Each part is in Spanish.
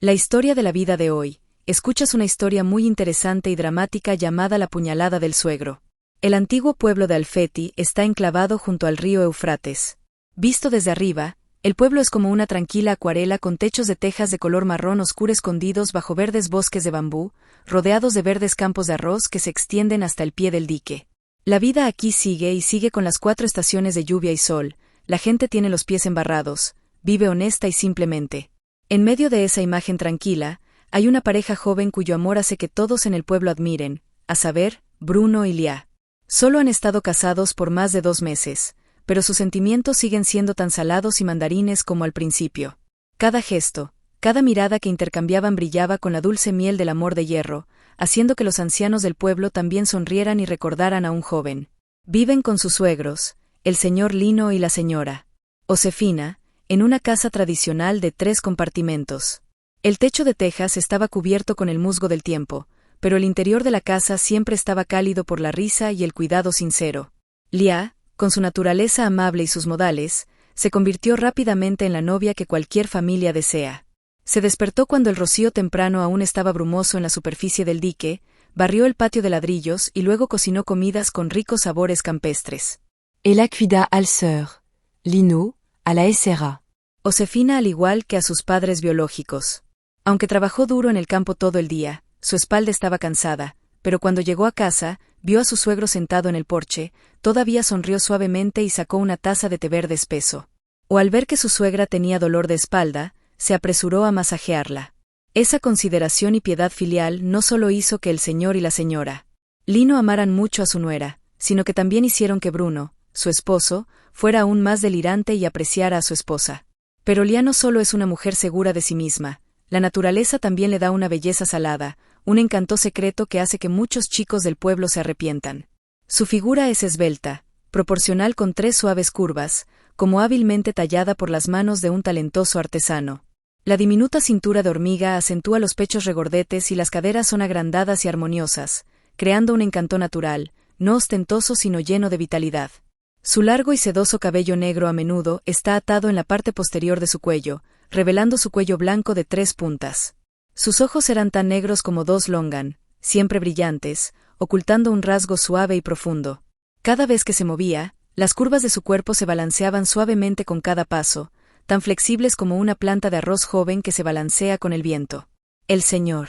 La historia de la vida de hoy. Escuchas una historia muy interesante y dramática llamada La puñalada del suegro. El antiguo pueblo de Alfeti está enclavado junto al río Eufrates. Visto desde arriba, el pueblo es como una tranquila acuarela con techos de tejas de color marrón oscuro escondidos bajo verdes bosques de bambú, rodeados de verdes campos de arroz que se extienden hasta el pie del dique. La vida aquí sigue y sigue con las 4 estaciones de lluvia y sol. La gente tiene los pies embarrados, vive honesta y simplemente. En medio de esa imagen tranquila, hay una pareja joven cuyo amor hace que todos en el pueblo admiren, a saber, Bruno y Lia. Solo han estado casados por más de 2 meses, pero sus sentimientos siguen siendo tan salados y mandarines como al principio. Cada gesto, cada mirada que intercambiaban brillaba con la dulce miel del amor de hierro, haciendo que los ancianos del pueblo también sonrieran y recordaran a un joven. Viven con sus suegros, el señor Lino y la señora Josefina, en una casa tradicional de 3 compartimentos. El techo de tejas estaba cubierto con el musgo del tiempo, pero el interior de la casa siempre estaba cálido por la risa y el cuidado sincero. Lia, con su naturaleza amable y sus modales, se convirtió rápidamente en la novia que cualquier familia desea. Se despertó cuando el rocío temprano aún estaba brumoso en la superficie del dique, barrió el patio de ladrillos y luego cocinó comidas con ricos sabores campestres. Ella cuida al sœur, Lino, a la SRA. Josefina al igual que a sus padres biológicos. Aunque trabajó duro en el campo todo el día, su espalda estaba cansada, pero cuando llegó a casa, vio a su suegro sentado en el porche, todavía sonrió suavemente y sacó una taza de té verde espeso. O al ver que su suegra tenía dolor de espalda, se apresuró a masajearla. Esa consideración y piedad filial no solo hizo que el señor y la señora Lino amaran mucho a su nuera, sino que también hicieron que Bruno, su esposo, fuera aún más delirante y apreciara a su esposa. Pero Lia no solo es una mujer segura de sí misma, la naturaleza también le da una belleza salada, un encanto secreto que hace que muchos chicos del pueblo se arrepientan. Su figura es esbelta, proporcional con 3 suaves curvas, como hábilmente tallada por las manos de un talentoso artesano. La diminuta cintura de hormiga acentúa los pechos regordetes y las caderas son agrandadas y armoniosas, creando un encanto natural, no ostentoso sino lleno de vitalidad. Su largo y sedoso cabello negro a menudo está atado en la parte posterior de su cuello, revelando su cuello blanco de 3 puntas. Sus ojos eran tan negros como 2 longan, siempre brillantes, ocultando un rasgo suave y profundo. Cada vez que se movía, las curvas de su cuerpo se balanceaban suavemente con cada paso, tan flexibles como una planta de arroz joven que se balancea con el viento. El señor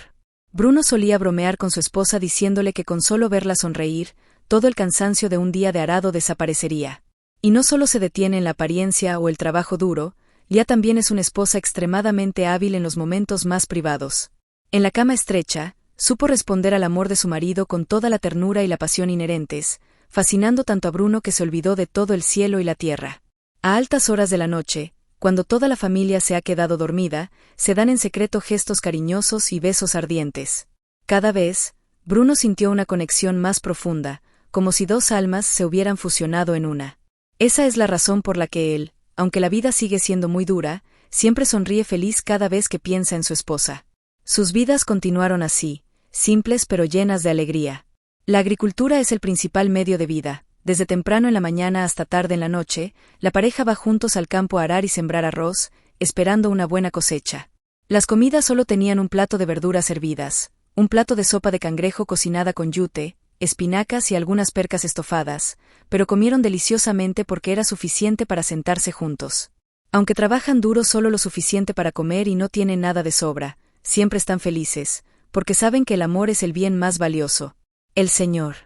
Bruno solía bromear con su esposa diciéndole que con solo verla sonreír, todo el cansancio de un día de arado desaparecería. Y no solo se detiene en la apariencia o el trabajo duro, Lia también es una esposa extremadamente hábil en los momentos más privados. En la cama estrecha, supo responder al amor de su marido con toda la ternura y la pasión inherentes, fascinando tanto a Bruno que se olvidó de todo el cielo y la tierra. A altas horas de la noche, cuando toda la familia se ha quedado dormida, se dan en secreto gestos cariñosos y besos ardientes. Cada vez, Bruno sintió una conexión más profunda, como si 2 almas se hubieran fusionado en una. Esa es la razón por la que él, aunque la vida sigue siendo muy dura, siempre sonríe feliz cada vez que piensa en su esposa. Sus vidas continuaron así, simples pero llenas de alegría. La agricultura es el principal medio de vida. Desde temprano en la mañana hasta tarde en la noche, la pareja va juntos al campo a arar y sembrar arroz, esperando una buena cosecha. Las comidas solo tenían un plato de verduras hervidas, un plato de sopa de cangrejo cocinada con yute, espinacas y algunas percas estofadas, pero comieron deliciosamente porque era suficiente para sentarse juntos. Aunque trabajan duro solo lo suficiente para comer y no tienen nada de sobra, siempre están felices, porque saben que el amor es el bien más valioso. El señor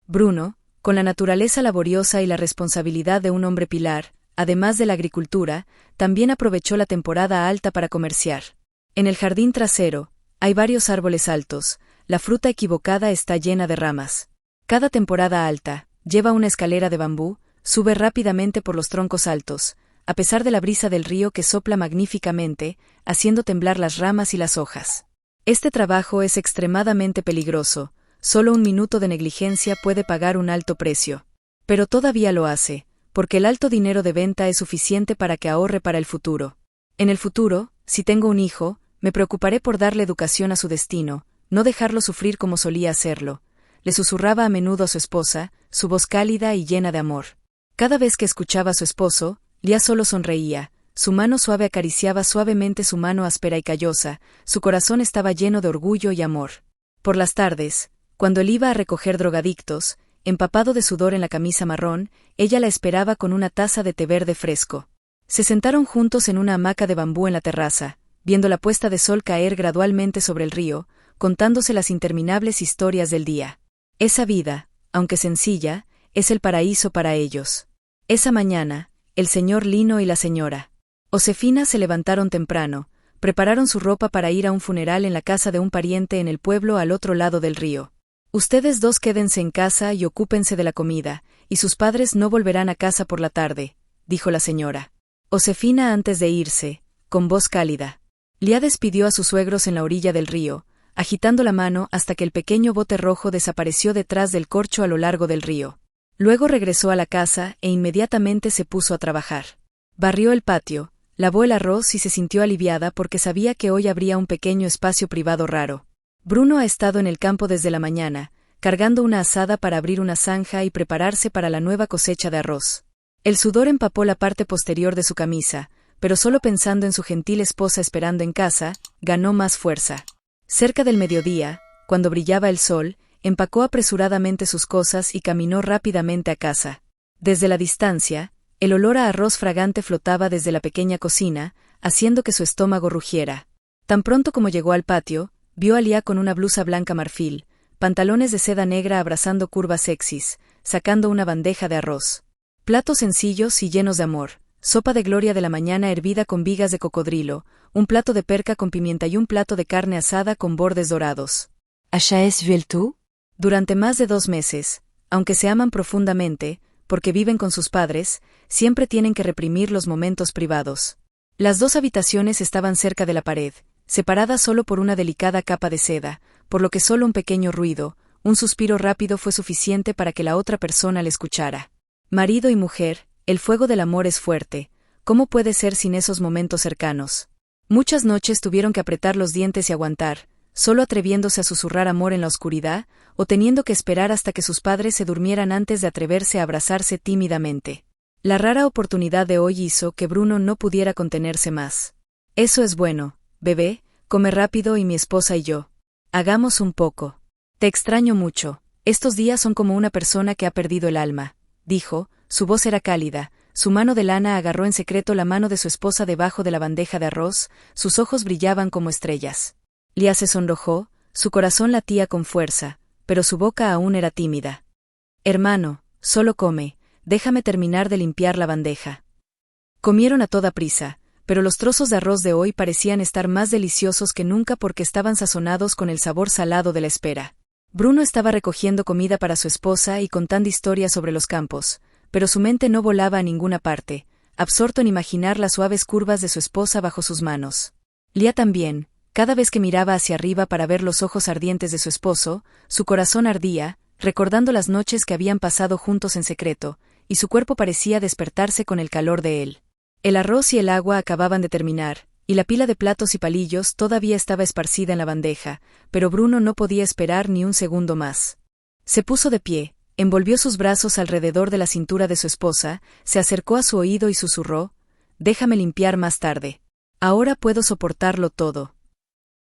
Bruno, con la naturaleza laboriosa y la responsabilidad de un hombre pilar, además de la agricultura, también aprovechó la temporada alta para comerciar. En el jardín trasero, hay varios árboles altos, la fruta equivocada está llena de ramas. Cada temporada alta, lleva una escalera de bambú, sube rápidamente por los troncos altos, a pesar de la brisa del río que sopla magníficamente, haciendo temblar las ramas y las hojas. Este trabajo es extremadamente peligroso, solo un minuto de negligencia puede pagar un alto precio. Pero todavía lo hace, porque el alto dinero de venta es suficiente para que ahorre para el futuro. En el futuro, si tengo un hijo, me preocuparé por darle educación a su destino, no dejarlo sufrir como solía hacerlo, le susurraba a menudo a su esposa, su voz cálida y llena de amor. Cada vez que escuchaba a su esposo, Lia solo sonreía, su mano suave acariciaba suavemente su mano áspera y callosa, su corazón estaba lleno de orgullo y amor. Por las tardes, cuando él iba a recoger drogadictos, empapado de sudor en la camisa marrón, ella la esperaba con una taza de té verde fresco. Se sentaron juntos en una hamaca de bambú en la terraza, viendo la puesta de sol caer gradualmente sobre el río, contándose las interminables historias del día. Esa vida, aunque sencilla, es el paraíso para ellos. Esa mañana, el señor Lino y la señora Josefina se levantaron temprano, prepararon su ropa para ir a un funeral en la casa de un pariente en el pueblo al otro lado del río. Ustedes dos quédense en casa y ocúpense de la comida, y sus padres no volverán a casa por la tarde, dijo la señora Josefina antes de irse, con voz cálida. Lía despidió a sus suegros en la orilla del río, agitando la mano hasta que el pequeño bote rojo desapareció detrás del corcho a lo largo del río. Luego regresó a la casa e inmediatamente se puso a trabajar. Barrió el patio, lavó el arroz y se sintió aliviada porque sabía que hoy habría un pequeño espacio privado raro. Bruno ha estado en el campo desde la mañana, cargando una azada para abrir una zanja y prepararse para la nueva cosecha de arroz. El sudor empapó la parte posterior de su camisa, pero solo pensando en su gentil esposa esperando en casa, ganó más fuerza. Cerca del mediodía, cuando brillaba el sol, empacó apresuradamente sus cosas y caminó rápidamente a casa. Desde la distancia, el olor a arroz fragante flotaba desde la pequeña cocina, haciendo que su estómago rugiera. Tan pronto como llegó al patio, vio a Lía con una blusa blanca marfil, pantalones de seda negra abrazando curvas sexys, sacando una bandeja de arroz. Platos sencillos y llenos de amor, sopa de gloria de la mañana hervida con vigas de cocodrilo, un plato de perca con pimienta y un plato de carne asada con bordes dorados. HAS vu el tout? Durante más de 2 meses, aunque se aman profundamente, porque viven con sus padres, siempre tienen que reprimir los momentos privados. Las 2 habitaciones estaban cerca de la pared, separadas solo por una delicada capa de seda, por lo que solo un pequeño ruido, un suspiro rápido fue suficiente para que la otra persona le escuchara. Marido y mujer, el fuego del amor es fuerte, ¿cómo puede ser sin esos momentos cercanos? Muchas noches tuvieron que apretar los dientes y aguantar, solo atreviéndose a susurrar amor en la oscuridad, o teniendo que esperar hasta que sus padres se durmieran antes de atreverse a abrazarse tímidamente. La rara oportunidad de hoy hizo que Bruno no pudiera contenerse más. Eso es bueno, bebé, come rápido y mi esposa y yo. Hagamos un poco. Te extraño mucho, estos días son como una persona que ha perdido el alma, dijo, su voz era cálida, su mano de lana agarró en secreto la mano de su esposa debajo de la bandeja de arroz, sus ojos brillaban como estrellas. Lía se sonrojó, su corazón latía con fuerza, pero su boca aún era tímida. Hermano, solo come, déjame terminar de limpiar la bandeja. Comieron a toda prisa, pero los trozos de arroz de hoy parecían estar más deliciosos que nunca porque estaban sazonados con el sabor salado de la espera. Bruno estaba recogiendo comida para su esposa y contando historias sobre los campos, pero su mente no volaba a ninguna parte, absorto en imaginar las suaves curvas de su esposa bajo sus manos. Lía también. Cada vez que miraba hacia arriba para ver los ojos ardientes de su esposo, su corazón ardía, recordando las noches que habían pasado juntos en secreto, y su cuerpo parecía despertarse con el calor de él. El arroz y el agua acababan de terminar, y la pila de platos y palillos todavía estaba esparcida en la bandeja, pero Bruno no podía esperar ni un segundo más. Se puso de pie, envolvió sus brazos alrededor de la cintura de su esposa, se acercó a su oído y susurró, «Déjame limpiar más tarde. Ahora puedo soportarlo todo».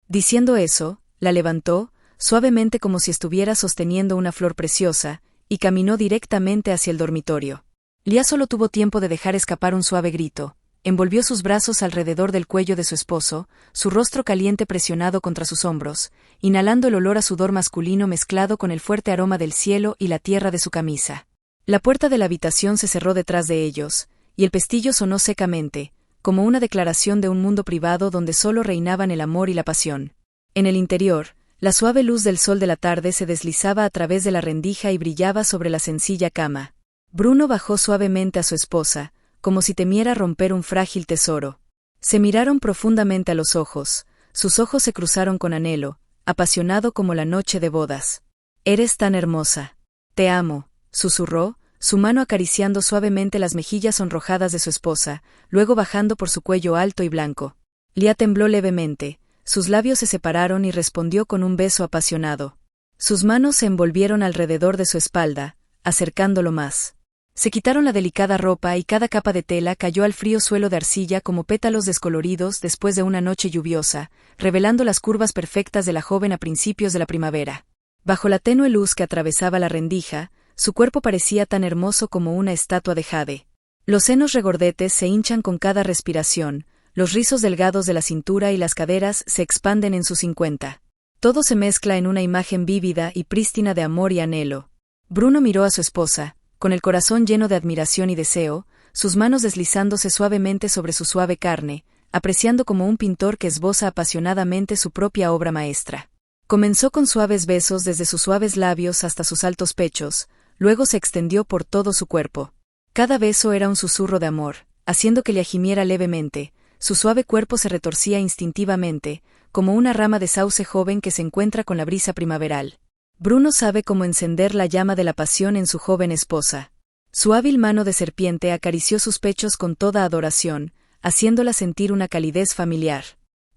Diciendo eso, la levantó, suavemente como si estuviera sosteniendo una flor preciosa, y caminó directamente hacia el dormitorio. Lía solo tuvo tiempo de dejar escapar un suave grito, envolvió sus brazos alrededor del cuello de su esposo, su rostro caliente presionado contra sus hombros, inhalando el olor a sudor masculino mezclado con el fuerte aroma del cielo y la tierra de su camisa. La puerta de la habitación se cerró detrás de ellos, y el pestillo sonó secamente, como una declaración de un mundo privado donde solo reinaban el amor y la pasión. En el interior, la suave luz del sol de la tarde se deslizaba a través de la rendija y brillaba sobre la sencilla cama. Bruno bajó suavemente a su esposa, como si temiera romper un frágil tesoro. Se miraron profundamente a los ojos, sus ojos se cruzaron con anhelo, apasionado como la noche de bodas. «Eres tan hermosa. Te amo», susurró, su mano acariciando suavemente las mejillas sonrojadas de su esposa, luego bajando por su cuello alto y blanco. Lía tembló levemente, sus labios se separaron y respondió con un beso apasionado. Sus manos se envolvieron alrededor de su espalda, acercándolo más. Se quitaron la delicada ropa y cada capa de tela cayó al frío suelo de arcilla como pétalos descoloridos después de una noche lluviosa, revelando las curvas perfectas de la joven a principios de la primavera. Bajo la tenue luz que atravesaba la rendija, su cuerpo parecía tan hermoso como una estatua de jade. Los senos regordetes se hinchan con cada respiración, los rizos delgados de la cintura y las caderas se expanden en sus 50. Todo se mezcla en una imagen vívida y prístina de amor y anhelo. Bruno miró a su esposa, con el corazón lleno de admiración y deseo, sus manos deslizándose suavemente sobre su suave carne, apreciando como un pintor que esboza apasionadamente su propia obra maestra. Comenzó con suaves besos desde sus suaves labios hasta sus altos pechos, luego se extendió por todo su cuerpo. Cada beso era un susurro de amor, haciendo que le gimiera levemente, su suave cuerpo se retorcía instintivamente, como una rama de sauce joven que se encuentra con la brisa primaveral. Bruno sabe cómo encender la llama de la pasión en su joven esposa. Su hábil mano de serpiente acarició sus pechos con toda adoración, haciéndola sentir una calidez familiar.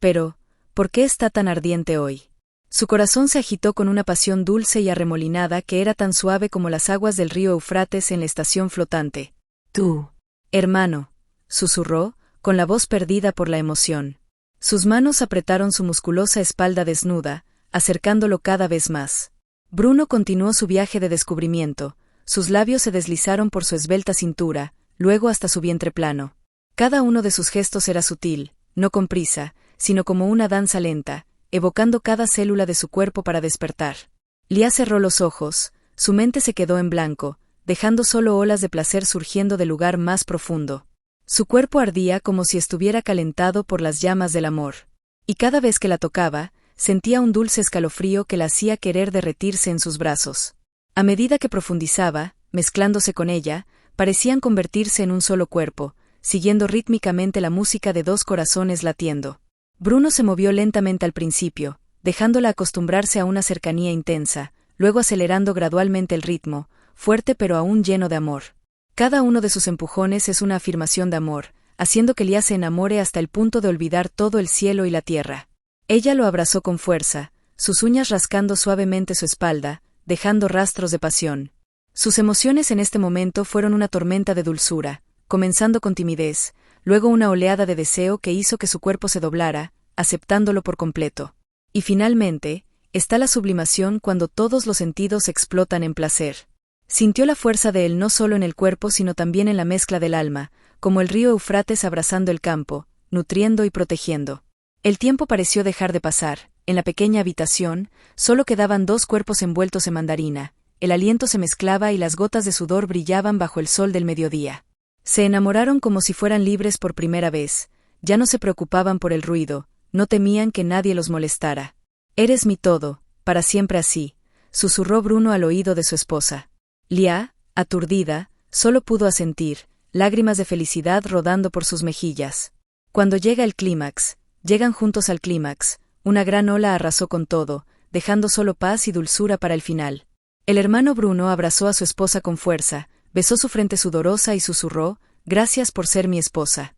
Pero, ¿por qué está tan ardiente hoy? Su corazón se agitó con una pasión dulce y arremolinada que era tan suave como las aguas del río Eufrates en la estación flotante. «Tú, hermano», susurró, con la voz perdida por la emoción. Sus manos apretaron su musculosa espalda desnuda, acercándolo cada vez más. Bruno continuó su viaje de descubrimiento, sus labios se deslizaron por su esbelta cintura, luego hasta su vientre plano. Cada uno de sus gestos era sutil, no con prisa, sino como una danza lenta, evocando cada célula de su cuerpo para despertar. Lia cerró los ojos, su mente se quedó en blanco, dejando solo olas de placer surgiendo del lugar más profundo. Su cuerpo ardía como si estuviera calentado por las llamas del amor. Y cada vez que la tocaba, sentía un dulce escalofrío que la hacía querer derretirse en sus brazos. A medida que profundizaba, mezclándose con ella, parecían convertirse en un solo cuerpo, siguiendo rítmicamente la música de dos corazones latiendo. Bruno se movió lentamente al principio, dejándola acostumbrarse a una cercanía intensa, luego acelerando gradualmente el ritmo, fuerte pero aún lleno de amor. Cada uno de sus empujones es una afirmación de amor, haciendo que Lia se enamore hasta el punto de olvidar todo el cielo y la tierra. Ella lo abrazó con fuerza, sus uñas rascando suavemente su espalda, dejando rastros de pasión. Sus emociones en este momento fueron una tormenta de dulzura, comenzando con timidez, luego una oleada de deseo que hizo que su cuerpo se doblara, aceptándolo por completo. Y finalmente, está la sublimación cuando todos los sentidos explotan en placer. Sintió la fuerza de él no solo en el cuerpo sino también en la mezcla del alma, como el río Eufrates abrazando el campo, nutriendo y protegiendo. El tiempo pareció dejar de pasar. En la pequeña habitación, solo quedaban dos cuerpos envueltos en mandarina, el aliento se mezclaba y las gotas de sudor brillaban bajo el sol del mediodía. Se enamoraron como si fueran libres por primera vez, ya no se preocupaban por el ruido, no temían que nadie los molestara. «Eres mi todo, para siempre así», susurró Bruno al oído de su esposa. Lia, aturdida, solo pudo asentir, lágrimas de felicidad rodando por sus mejillas. Cuando llega el clímax, llegan juntos al clímax, una gran ola arrasó con todo, dejando solo paz y dulzura para el final. El hermano Bruno abrazó a su esposa con fuerza, besó su frente sudorosa y susurró, «Gracias por ser mi esposa».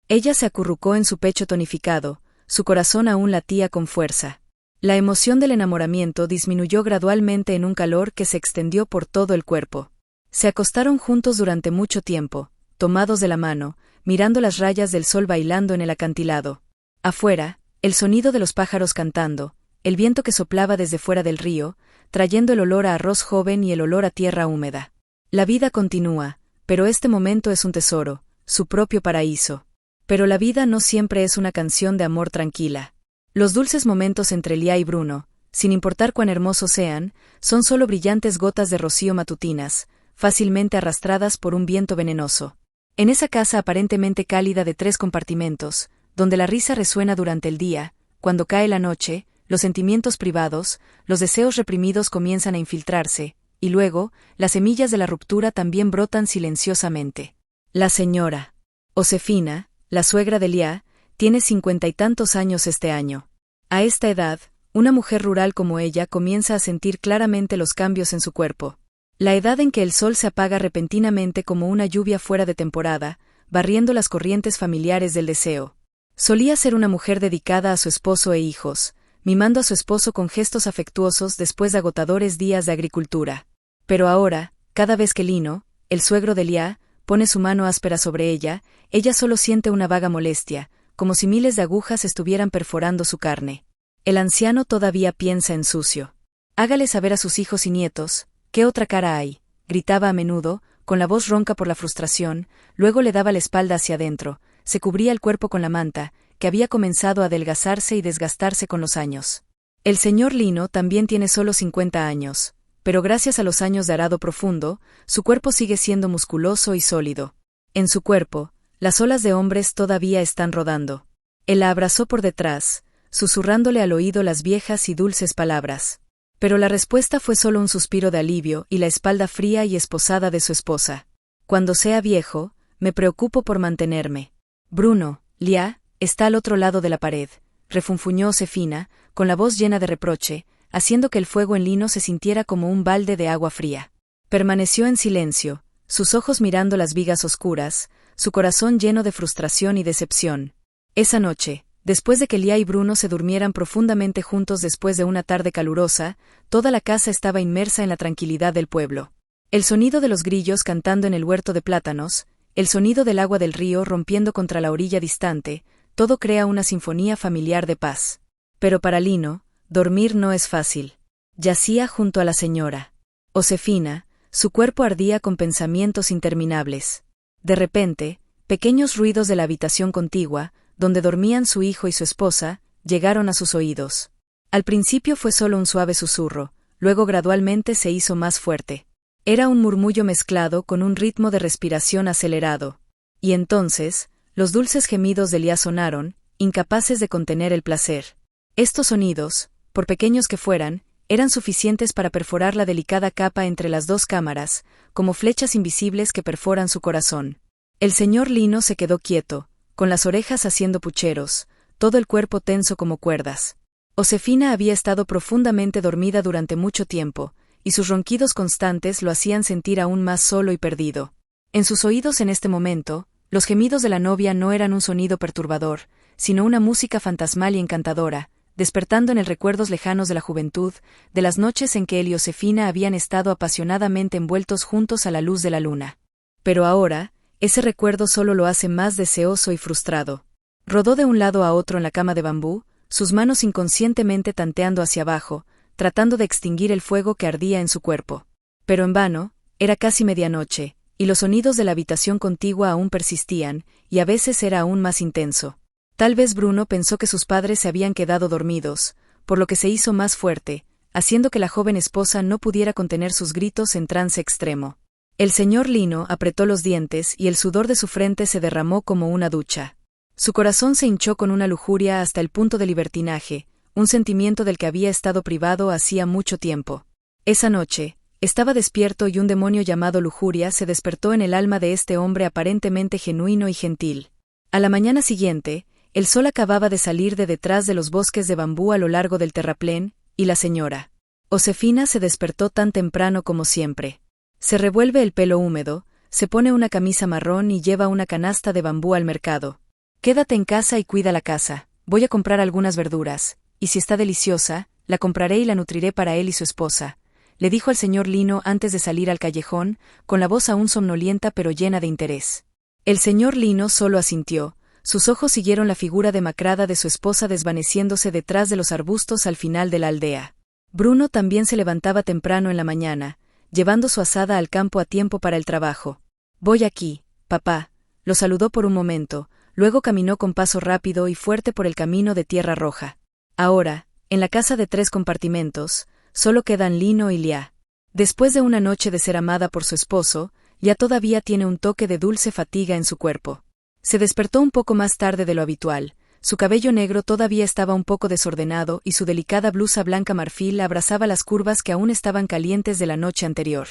Ella se acurrucó en su pecho tonificado, su corazón aún latía con fuerza. La emoción del enamoramiento disminuyó gradualmente en un calor que se extendió por todo el cuerpo. Se acostaron juntos durante mucho tiempo, tomados de la mano, mirando las rayas del sol bailando en el acantilado. Afuera, el sonido de los pájaros cantando, el viento que soplaba desde fuera del río, trayendo el olor a arroz joven y el olor a tierra húmeda. La vida continúa, pero este momento es un tesoro, su propio paraíso. Pero la vida no siempre es una canción de amor tranquila. Los dulces momentos entre Lia y Bruno, sin importar cuán hermosos sean, son solo brillantes gotas de rocío matutinas, fácilmente arrastradas por un viento venenoso. En esa casa aparentemente cálida de 3 compartimentos, donde la risa resuena durante el día, cuando cae la noche, los sentimientos privados, los deseos reprimidos comienzan a infiltrarse, y luego, las semillas de la ruptura también brotan silenciosamente. La señora Josefina, la suegra de Lia, tiene 50 y tantos años este año. A esta edad, una mujer rural como ella comienza a sentir claramente los cambios en su cuerpo. La edad en que el sol se apaga repentinamente como una lluvia fuera de temporada, barriendo las corrientes familiares del deseo. Solía ser una mujer dedicada a su esposo e hijos, mimando a su esposo con gestos afectuosos después de agotadores días de agricultura. Pero ahora, cada vez que Lino, el suegro de Liá, pone su mano áspera sobre ella, ella solo siente una vaga molestia, como si miles de agujas estuvieran perforando su carne. El anciano todavía piensa en sucio. Hágale saber a sus hijos y nietos, ¿qué otra cara hay? Gritaba a menudo, con la voz ronca por la frustración, luego le daba la espalda hacia adentro, se cubría el cuerpo con la manta, que había comenzado a adelgazarse y desgastarse con los años. El señor Lino también tiene solo 50 años, pero gracias a los años de arado profundo, su cuerpo sigue siendo musculoso y sólido. En su cuerpo, las olas de hombres todavía están rodando. Él la abrazó por detrás, susurrándole al oído las viejas y dulces palabras. Pero la respuesta fue solo un suspiro de alivio y la espalda fría y esposada de su esposa. Cuando sea viejo, me preocupo por mantenerme. Bruno, Liá, está al otro lado de la pared, refunfuñó Josefina, con la voz llena de reproche, haciendo que el fuego en Lino se sintiera como un balde de agua fría. Permaneció en silencio, sus ojos mirando las vigas oscuras, su corazón lleno de frustración y decepción. Esa noche, después de que Liá y Bruno se durmieran profundamente juntos después de una tarde calurosa, toda la casa estaba inmersa en la tranquilidad del pueblo. El sonido de los grillos cantando en el huerto de plátanos, el sonido del agua del río rompiendo contra la orilla distante, todo crea una sinfonía familiar de paz. Pero para Lino, dormir no es fácil. Yacía junto a la señora Josefina, su cuerpo ardía con pensamientos interminables. De repente, pequeños ruidos de la habitación contigua, donde dormían su hijo y su esposa, llegaron a sus oídos. Al principio fue solo un suave susurro, luego gradualmente se hizo más fuerte. Era un murmullo mezclado con un ritmo de respiración acelerado. Y entonces, los dulces gemidos de Liá sonaron, incapaces de contener el placer. Estos sonidos, por pequeños que fueran, eran suficientes para perforar la delicada capa entre las dos cámaras, como flechas invisibles que perforan su corazón. El señor Lino se quedó quieto, con las orejas haciendo pucheros, todo el cuerpo tenso como cuerdas. Josefina había estado profundamente dormida durante mucho tiempo, y sus ronquidos constantes lo hacían sentir aún más solo y perdido. En sus oídos en este momento, los gemidos de la novia no eran un sonido perturbador, sino una música fantasmal y encantadora, despertando en el recuerdos lejanos de la juventud, de las noches en que él y Josefina habían estado apasionadamente envueltos juntos a la luz de la luna. Pero ahora, ese recuerdo solo lo hace más deseoso y frustrado. Rodó de un lado a otro en la cama de bambú, sus manos inconscientemente tanteando hacia abajo, tratando de extinguir el fuego que ardía en su cuerpo. Pero en vano, era casi medianoche, y los sonidos de la habitación contigua aún persistían, y a veces era aún más intenso. Tal vez Bruno pensó que sus padres se habían quedado dormidos, por lo que se hizo más fuerte, haciendo que la joven esposa no pudiera contener sus gritos en trance extremo. El señor Lino apretó los dientes y el sudor de su frente se derramó como una ducha. Su corazón se hinchó con una lujuria hasta el punto de libertinaje, un sentimiento del que había estado privado hacía mucho tiempo. Esa noche, estaba despierto y un demonio llamado lujuria se despertó en el alma de este hombre aparentemente genuino y gentil. A la mañana siguiente, el sol acababa de salir de detrás de los bosques de bambú a lo largo del terraplén, y la señora Josefina se despertó tan temprano como siempre. Se revuelve el pelo húmedo, se pone una camisa marrón y lleva una canasta de bambú al mercado. Quédate en casa y cuida la casa, voy a comprar algunas verduras, y si está deliciosa, la compraré y la nutriré para él y su esposa, le dijo al señor Lino antes de salir al callejón, con la voz aún somnolienta pero llena de interés. El señor Lino solo asintió. Sus ojos siguieron la figura demacrada de su esposa desvaneciéndose detrás de los arbustos al final de la aldea. Bruno también se levantaba temprano en la mañana, llevando su azada al campo a tiempo para el trabajo. Voy aquí, papá, lo saludó por un momento, luego caminó con paso rápido y fuerte por el camino de tierra roja. Ahora, en la casa de 3 compartimentos, solo quedan Lino y Liá. Después de una noche de ser amada por su esposo, ya todavía tiene un toque de dulce fatiga en su cuerpo. Se despertó un poco más tarde de lo habitual, su cabello negro todavía estaba un poco desordenado y su delicada blusa blanca marfil abrazaba las curvas que aún estaban calientes de la noche anterior.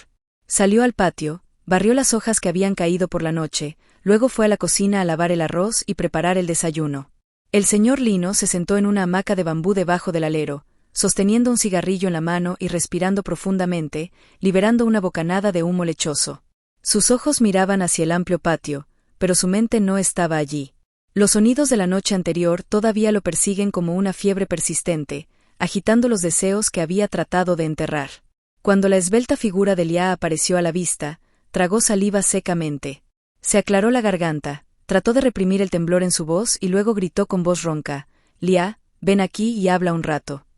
Salió al patio, barrió las hojas que habían caído por la noche, luego fue a la cocina a lavar el arroz y preparar el desayuno. El señor Lino se sentó en una hamaca de bambú debajo del alero, sosteniendo un cigarrillo en la mano y respirando profundamente, liberando una bocanada de humo lechoso. Sus ojos miraban hacia el amplio patio, pero su mente no estaba allí. Los sonidos de la noche anterior todavía lo persiguen como una fiebre persistente, agitando los deseos que había tratado de enterrar. Cuando la esbelta figura de Liá apareció a la vista, tragó saliva secamente. Se aclaró la garganta, trató de reprimir el temblor en su voz y luego gritó con voz ronca: «Lia, ven aquí y habla un rato».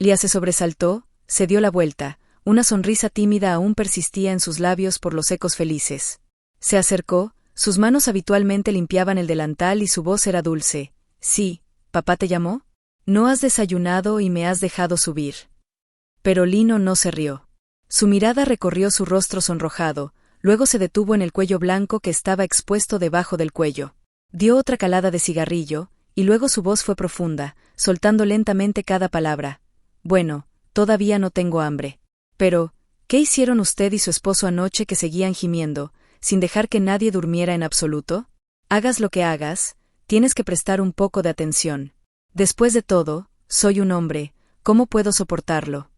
Lia se sobresaltó, se dio la vuelta, una sonrisa tímida aún persistía en sus labios por los ecos felices. Se acercó, sus manos habitualmente limpiaban el delantal y su voz era dulce. «Sí, ¿papá te llamó? No has desayunado y me has dejado subir». Pero Lino no se rió. Su mirada recorrió su rostro sonrojado, luego se detuvo en el cuello blanco que estaba expuesto debajo del cuello. Dio otra calada de cigarrillo, y luego su voz fue profunda, soltando lentamente cada palabra. «Bueno, todavía no tengo hambre. Pero, ¿qué hicieron usted y su esposo anoche que seguían gimiendo, sin dejar que nadie durmiera en absoluto? Hagas lo que hagas, tienes que prestar un poco de atención. Después de todo, soy un hombre, ¿cómo puedo soportarlo?».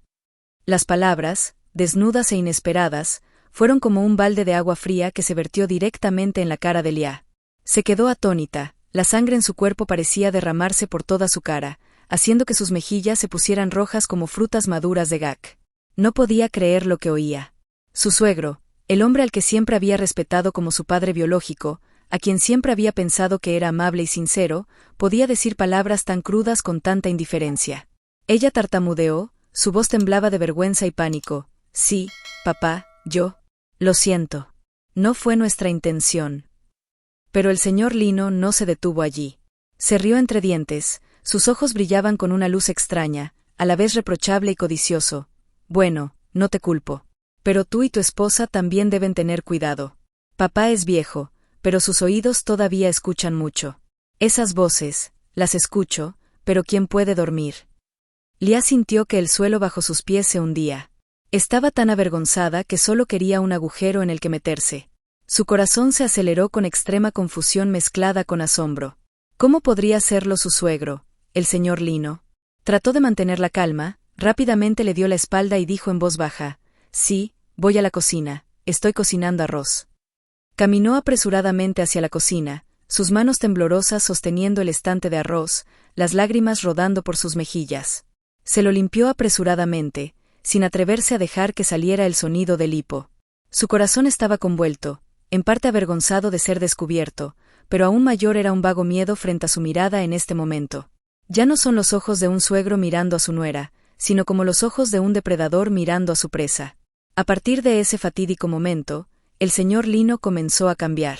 Las palabras, desnudas e inesperadas, fueron como un balde de agua fría que se vertió directamente en la cara de Lia. Se quedó atónita, la sangre en su cuerpo parecía derramarse por toda su cara, haciendo que sus mejillas se pusieran rojas como frutas maduras de gak. No podía creer lo que oía. Su suegro, el hombre al que siempre había respetado como su padre biológico, a quien siempre había pensado que era amable y sincero, podía decir palabras tan crudas con tanta indiferencia. Ella tartamudeó, su voz temblaba de vergüenza y pánico. «Sí, papá, yo. Lo siento. No fue nuestra intención». Pero el señor Lino no se detuvo allí. Se rió entre dientes, sus ojos brillaban con una luz extraña, a la vez reprochable y codicioso. «Bueno, no te culpo. Pero tú y tu esposa también deben tener cuidado. Papá es viejo, pero sus oídos todavía escuchan mucho. Esas voces, las escucho, pero ¿quién puede dormir?». Lia sintió que el suelo bajo sus pies se hundía. Estaba tan avergonzada que solo quería un agujero en el que meterse. Su corazón se aceleró con extrema confusión mezclada con asombro. ¿Cómo podría serlo su suegro, el señor Lino? Trató de mantener la calma, rápidamente le dio la espalda y dijo en voz baja: «Sí, voy a la cocina, estoy cocinando arroz». Caminó apresuradamente hacia la cocina, sus manos temblorosas sosteniendo el estante de arroz, las lágrimas rodando por sus mejillas. Se lo limpió apresuradamente, sin atreverse a dejar que saliera el sonido del hipo. Su corazón estaba convuelto, en parte avergonzado de ser descubierto, pero aún mayor era un vago miedo frente a su mirada en este momento. Ya no son los ojos de un suegro mirando a su nuera, sino como los ojos de un depredador mirando a su presa. A partir de ese fatídico momento, el señor Lino comenzó a cambiar.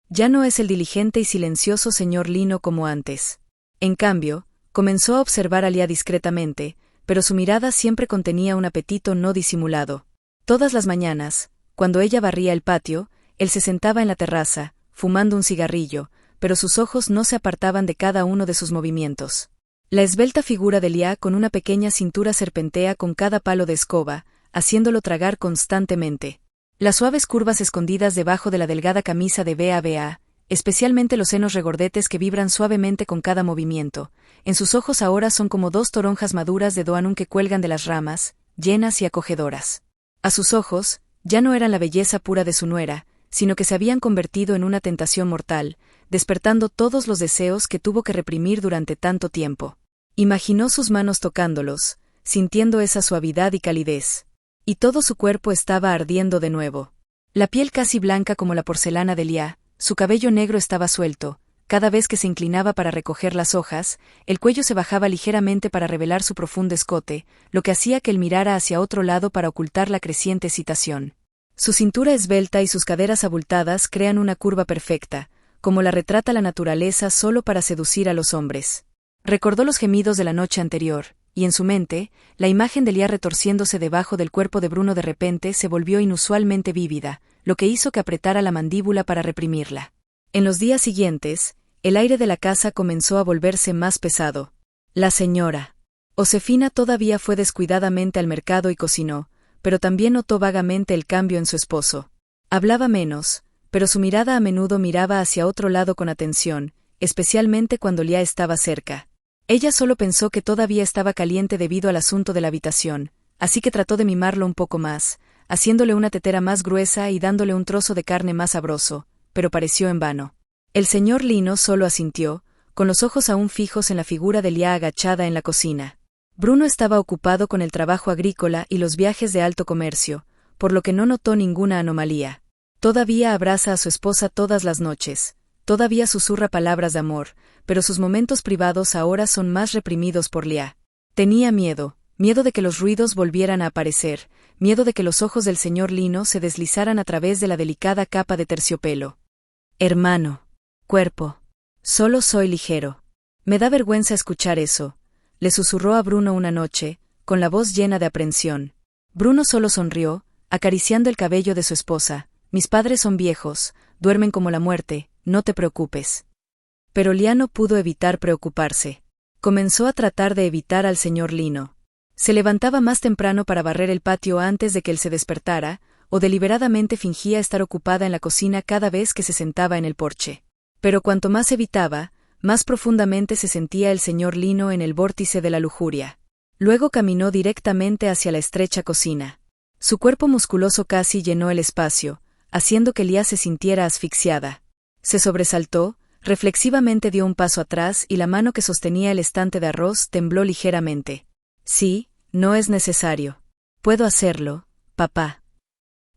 Ya no es el diligente y silencioso señor Lino como antes. En cambio, comenzó a observar a Lia discretamente, pero su mirada siempre contenía un apetito no disimulado. Todas las mañanas, cuando ella barría el patio, él se sentaba en la terraza, fumando un cigarrillo, pero sus ojos no se apartaban de cada uno de sus movimientos. La esbelta figura de Lia con una pequeña cintura serpentea con cada palo de escoba, haciéndolo tragar constantemente. Las suaves curvas escondidas debajo de la delgada camisa de BABA, especialmente los senos regordetes que vibran suavemente con cada movimiento. En sus ojos ahora son como dos toronjas maduras de Doanun que cuelgan de las ramas, llenas y acogedoras. A sus ojos, ya no eran la belleza pura de su nuera, sino que se habían convertido en una tentación mortal, despertando todos los deseos que tuvo que reprimir durante tanto tiempo. Imaginó sus manos tocándolos, sintiendo esa suavidad y calidez. Y todo su cuerpo estaba ardiendo de nuevo. La piel casi blanca como la porcelana de Lia, su cabello negro estaba suelto. Cada vez que se inclinaba para recoger las hojas, el cuello se bajaba ligeramente para revelar su profundo escote, lo que hacía que él mirara hacia otro lado para ocultar la creciente excitación. Su cintura esbelta y sus caderas abultadas crean una curva perfecta, como la retrata la naturaleza solo para seducir a los hombres. Recordó los gemidos de la noche anterior, y en su mente, la imagen de Lia retorciéndose debajo del cuerpo de Bruno de repente se volvió inusualmente vívida, lo que hizo que apretara la mandíbula para reprimirla. En los días siguientes, el aire de la casa comenzó a volverse más pesado. La señora Josefina todavía fue descuidadamente al mercado y cocinó, pero también notó vagamente el cambio en su esposo. Hablaba menos, pero su mirada a menudo miraba hacia otro lado con atención, especialmente cuando Lia estaba cerca. Ella solo pensó que todavía estaba caliente debido al asunto de la habitación, así que trató de mimarlo un poco más, haciéndole una tetera más gruesa y dándole un trozo de carne más sabroso, pero pareció en vano. El señor Lino solo asintió, con los ojos aún fijos en la figura de Lia agachada en la cocina. Bruno estaba ocupado con el trabajo agrícola y los viajes de alto comercio, por lo que no notó ninguna anomalía. Todavía abraza a su esposa todas las noches, todavía susurra palabras de amor, pero sus momentos privados ahora son más reprimidos por Leah. Tenía miedo de que los ruidos volvieran a aparecer, miedo de que los ojos del señor Lino se deslizaran a través de la delicada capa de terciopelo. Hermano. Cuerpo. Solo soy ligero. Me da vergüenza escuchar eso, le susurró a Bruno una noche, con la voz llena de aprensión. Bruno solo sonrió, acariciando el cabello de su esposa. Mis padres son viejos, duermen como la muerte, no te preocupes. Pero Leah no pudo evitar preocuparse. Comenzó a tratar de evitar al señor Lino. Se levantaba más temprano para barrer el patio antes de que él se despertara, o deliberadamente fingía estar ocupada en la cocina cada vez que se sentaba en el porche. Pero cuanto más evitaba, más profundamente se sentía el señor Lino en el vórtice de la lujuria. Luego caminó directamente hacia la estrecha cocina. Su cuerpo musculoso casi llenó el espacio, haciendo que Leah se sintiera asfixiada. Se sobresaltó, reflexivamente dio un paso atrás y la mano que sostenía el estante de arroz tembló ligeramente. Sí, no es necesario. Puedo hacerlo, papá.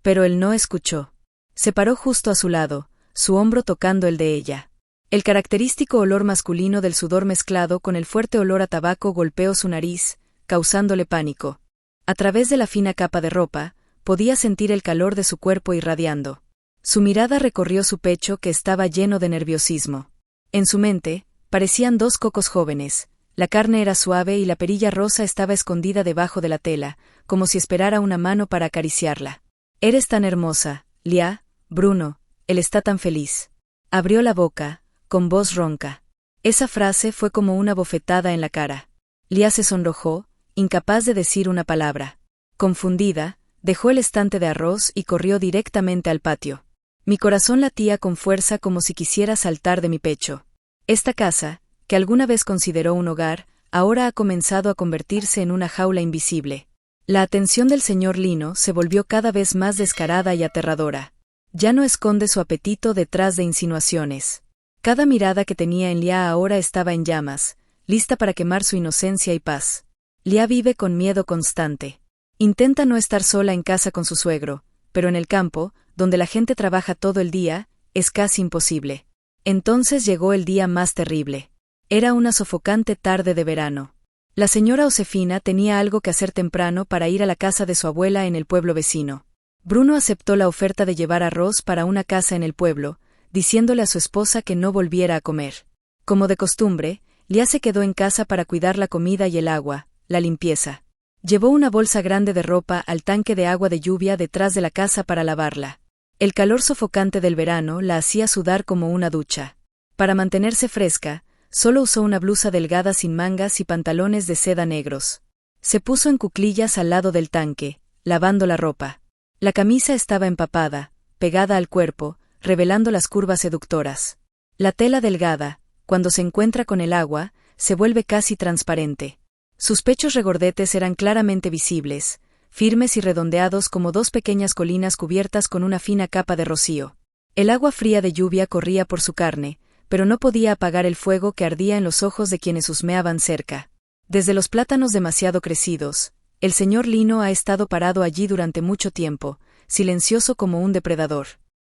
Pero él no escuchó. Se paró justo a su lado, su hombro tocando el de ella. El característico olor masculino del sudor mezclado con el fuerte olor a tabaco golpeó su nariz, causándole pánico. A través de la fina capa de ropa, podía sentir el calor de su cuerpo irradiando. Su mirada recorrió su pecho que estaba lleno de nerviosismo. En su mente, parecían dos cocos jóvenes, la carne era suave y la perilla rosa estaba escondida debajo de la tela, como si esperara una mano para acariciarla. Eres tan hermosa, Leah, Bruno, él está tan feliz. Abrió la boca, con voz ronca. Esa frase fue como una bofetada en la cara. Leah se sonrojó, incapaz de decir una palabra. Confundida, dejó el estante de arroz y corrió directamente al patio. Mi corazón latía con fuerza como si quisiera saltar de mi pecho. Esta casa, que alguna vez consideró un hogar, ahora ha comenzado a convertirse en una jaula invisible. La atención del señor Lino se volvió cada vez más descarada y aterradora. Ya no esconde su apetito detrás de insinuaciones. Cada mirada que tenía en Leah ahora estaba en llamas, lista para quemar su inocencia y paz. Leah vive con miedo constante. Intenta no estar sola en casa con su suegro, pero en el campo, donde la gente trabaja todo el día, es casi imposible. Entonces llegó el día más terrible. Era una sofocante tarde de verano. La señora Josefina tenía algo que hacer temprano para ir a la casa de su abuela en el pueblo vecino. Bruno aceptó la oferta de llevar arroz para una casa en el pueblo, diciéndole a su esposa que no volviera a comer. Como de costumbre, Leah se quedó en casa para cuidar la comida y el agua, la limpieza. Llevó una bolsa grande de ropa al tanque de agua de lluvia detrás de la casa para lavarla. El calor sofocante del verano la hacía sudar como una ducha. Para mantenerse fresca, solo usó una blusa delgada sin mangas y pantalones de seda negros. Se puso en cuclillas al lado del tanque, lavando la ropa. La camisa estaba empapada, pegada al cuerpo, revelando las curvas seductoras. La tela delgada, cuando se encuentra con el agua, se vuelve casi transparente. Sus pechos regordetes eran claramente visibles, firmes y redondeados como dos pequeñas colinas cubiertas con una fina capa de rocío. El agua fría de lluvia corría por su carne, pero no podía apagar el fuego que ardía en los ojos de quienes husmeaban cerca. Desde los plátanos demasiado crecidos, el señor Lino ha estado parado allí durante mucho tiempo, silencioso como un depredador.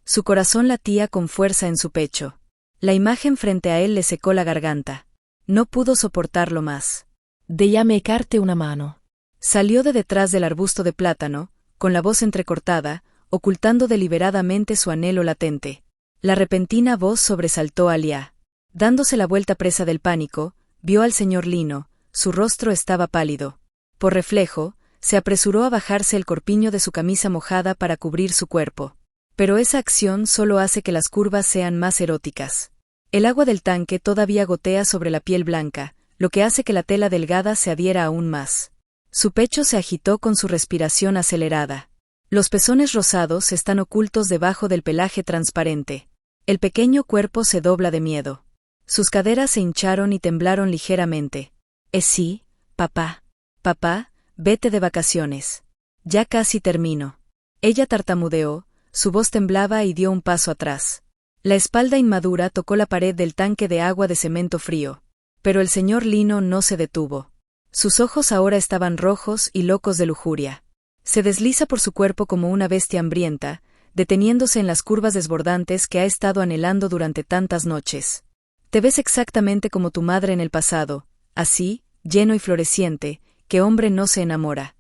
Su corazón latía con fuerza en su pecho. La imagen frente a él le secó la garganta. No pudo soportarlo más. Déjame echarte una mano. Salió de detrás del arbusto de plátano, con la voz entrecortada, ocultando deliberadamente su anhelo latente. La repentina voz sobresaltó a Leah. Dándose la vuelta presa del pánico, vio al señor Lino, su rostro estaba pálido. Por reflejo, se apresuró a bajarse el corpiño de su camisa mojada para cubrir su cuerpo. Pero esa acción solo hace que las curvas sean más eróticas. El agua del tanque todavía gotea sobre la piel blanca, lo que hace que la tela delgada se adhiera aún más. Su pecho se agitó con su respiración acelerada. Los pezones rosados están ocultos debajo del pelaje transparente. El pequeño cuerpo se dobla de miedo. Sus caderas se hincharon y temblaron ligeramente. Sí, papá. Papá, vete de vacaciones. Ya casi termino. Ella tartamudeó, su voz temblaba y dio un paso atrás. La espalda inmadura tocó la pared del tanque de agua de cemento frío. Pero el señor Lino no se detuvo. Sus ojos ahora estaban rojos y locos de lujuria. Se desliza por su cuerpo como una bestia hambrienta, deteniéndose en las curvas desbordantes que ha estado anhelando durante tantas noches. Te ves exactamente como tu madre en el pasado, así, lleno y floreciente, que hombre no se enamora.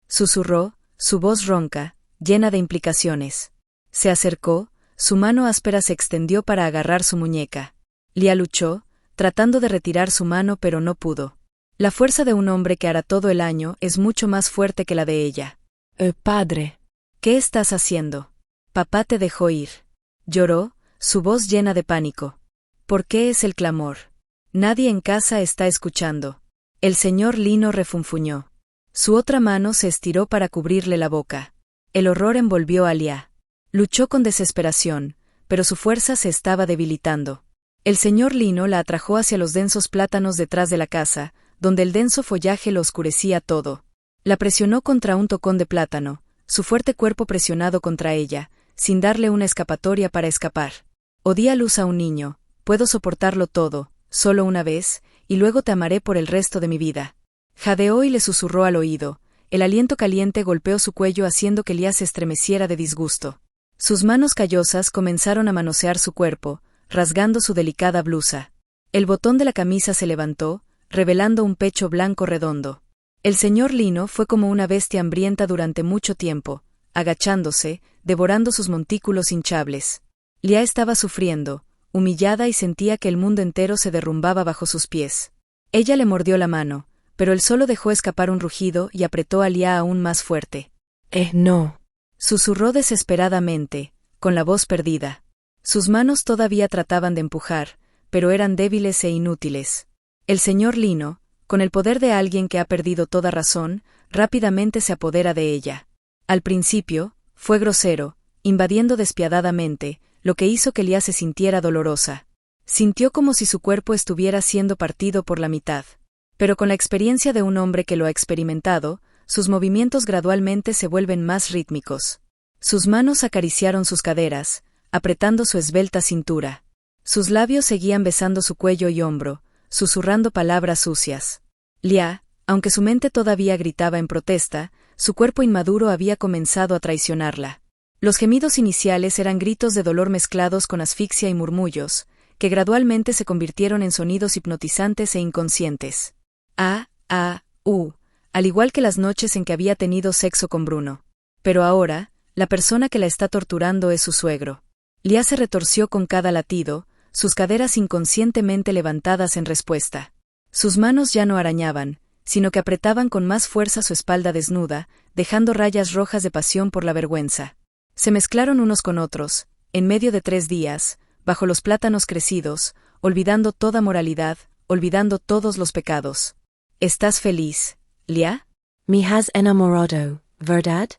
Susurró, su voz ronca, llena de implicaciones. Se acercó, su mano áspera se extendió para agarrar su muñeca. Lia luchó, tratando de retirar su mano pero no pudo. La fuerza de un hombre que hará todo el año es mucho más fuerte que la de ella. Padre. ¿Qué estás haciendo? Papá te dejó ir. Lloró, su voz llena de pánico. ¿Por qué es el clamor? Nadie en casa está escuchando. El señor Lino refunfuñó. Su otra mano se estiró para cubrirle la boca. El horror envolvió a Lia. Luchó con desesperación, pero su fuerza se estaba debilitando. El señor Lino la atrajo hacia los densos plátanos detrás de la casa, donde el denso follaje lo oscurecía todo. La presionó contra un tocón de plátano, su fuerte cuerpo presionado contra ella, sin darle una escapatoria para escapar. «Oh, di a luz a un niño, puedo soportarlo todo, solo una vez, y luego te amaré por el resto de mi vida». Jadeó y le susurró al oído. El aliento caliente golpeó su cuello haciendo que Lia se estremeciera de disgusto. Sus manos callosas comenzaron a manosear su cuerpo, rasgando su delicada blusa. El botón de la camisa se levantó, revelando un pecho blanco redondo. El señor Lino fue como una bestia hambrienta durante mucho tiempo, agachándose, devorando sus montículos hinchables. Lia estaba sufriendo, humillada y sentía que el mundo entero se derrumbaba bajo sus pies. Ella le mordió la mano, pero él solo dejó escapar un rugido y apretó a Lia aún más fuerte. No. Susurró desesperadamente, con la voz perdida. Sus manos todavía trataban de empujar, pero eran débiles e inútiles. El señor Lino, con el poder de alguien que ha perdido toda razón, rápidamente se apodera de ella. Al principio, fue grosero, invadiendo despiadadamente, lo que hizo que Lia se sintiera dolorosa. Sintió como si su cuerpo estuviera siendo partido por la mitad. Pero con la experiencia de un hombre que lo ha experimentado, sus movimientos gradualmente se vuelven más rítmicos. Sus manos acariciaron sus caderas, apretando su esbelta cintura. Sus labios seguían besando su cuello y hombro, susurrando palabras sucias. Lia, aunque su mente todavía gritaba en protesta, su cuerpo inmaduro había comenzado a traicionarla. Los gemidos iniciales eran gritos de dolor mezclados con asfixia y murmullos, que gradualmente se convirtieron en sonidos hipnotizantes e inconscientes. Al igual que las noches en que había tenido sexo con Bruno. Pero ahora, la persona que la está torturando es su suegro. Lia se retorció con cada latido, sus caderas inconscientemente levantadas en respuesta. Sus manos ya no arañaban, sino que apretaban con más fuerza su espalda desnuda, dejando rayas rojas de pasión por la vergüenza. Se mezclaron unos con otros, en medio de 3 días, bajo los plátanos crecidos, olvidando toda moralidad, olvidando todos los pecados. ¿Estás feliz, Lia? Me has enamorado, ¿verdad?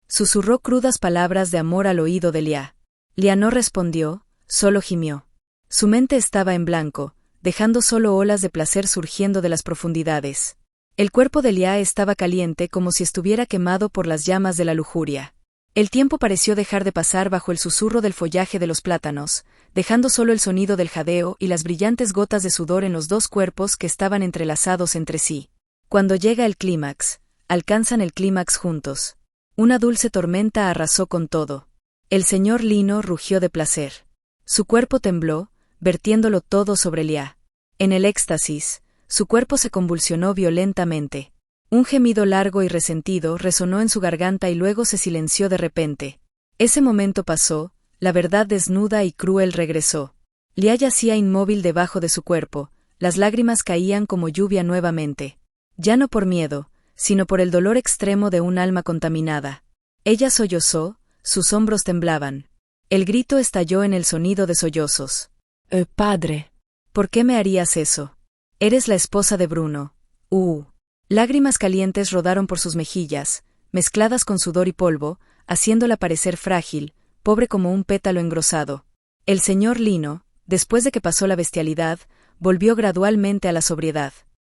Susurró crudas palabras de amor al oído de Lia. Lia no respondió, solo gimió. Su mente estaba en blanco, dejando solo olas de placer surgiendo de las profundidades. El cuerpo de Lia estaba caliente como si estuviera quemado por las llamas de la lujuria. El tiempo pareció dejar de pasar bajo el susurro del follaje de los plátanos, dejando solo el sonido del jadeo y las brillantes gotas de sudor en los dos cuerpos que estaban entrelazados entre sí. Cuando llega el clímax, alcanzan el clímax juntos. Una dulce tormenta arrasó con todo. El señor Lino rugió de placer. Su cuerpo tembló, vertiéndolo todo sobre Lia. En el éxtasis, su cuerpo se convulsionó violentamente. Un gemido largo y resentido resonó en su garganta y luego se silenció de repente. Ese momento pasó, la verdad desnuda y cruel regresó. Lia yacía inmóvil debajo de su cuerpo, las lágrimas caían como lluvia nuevamente. Ya no por miedo, sino por el dolor extremo de un alma contaminada. Ella sollozó, sus hombros temblaban. El grito estalló en el sonido de sollozos. Padre. ¿Por qué me harías eso? Eres la esposa de Bruno. Lágrimas calientes rodaron por sus mejillas, mezcladas con sudor y polvo, haciéndola parecer frágil, pobre como un pétalo engrosado. El señor Lino, después de que pasó la bestialidad, volvió gradualmente a la sobriedad.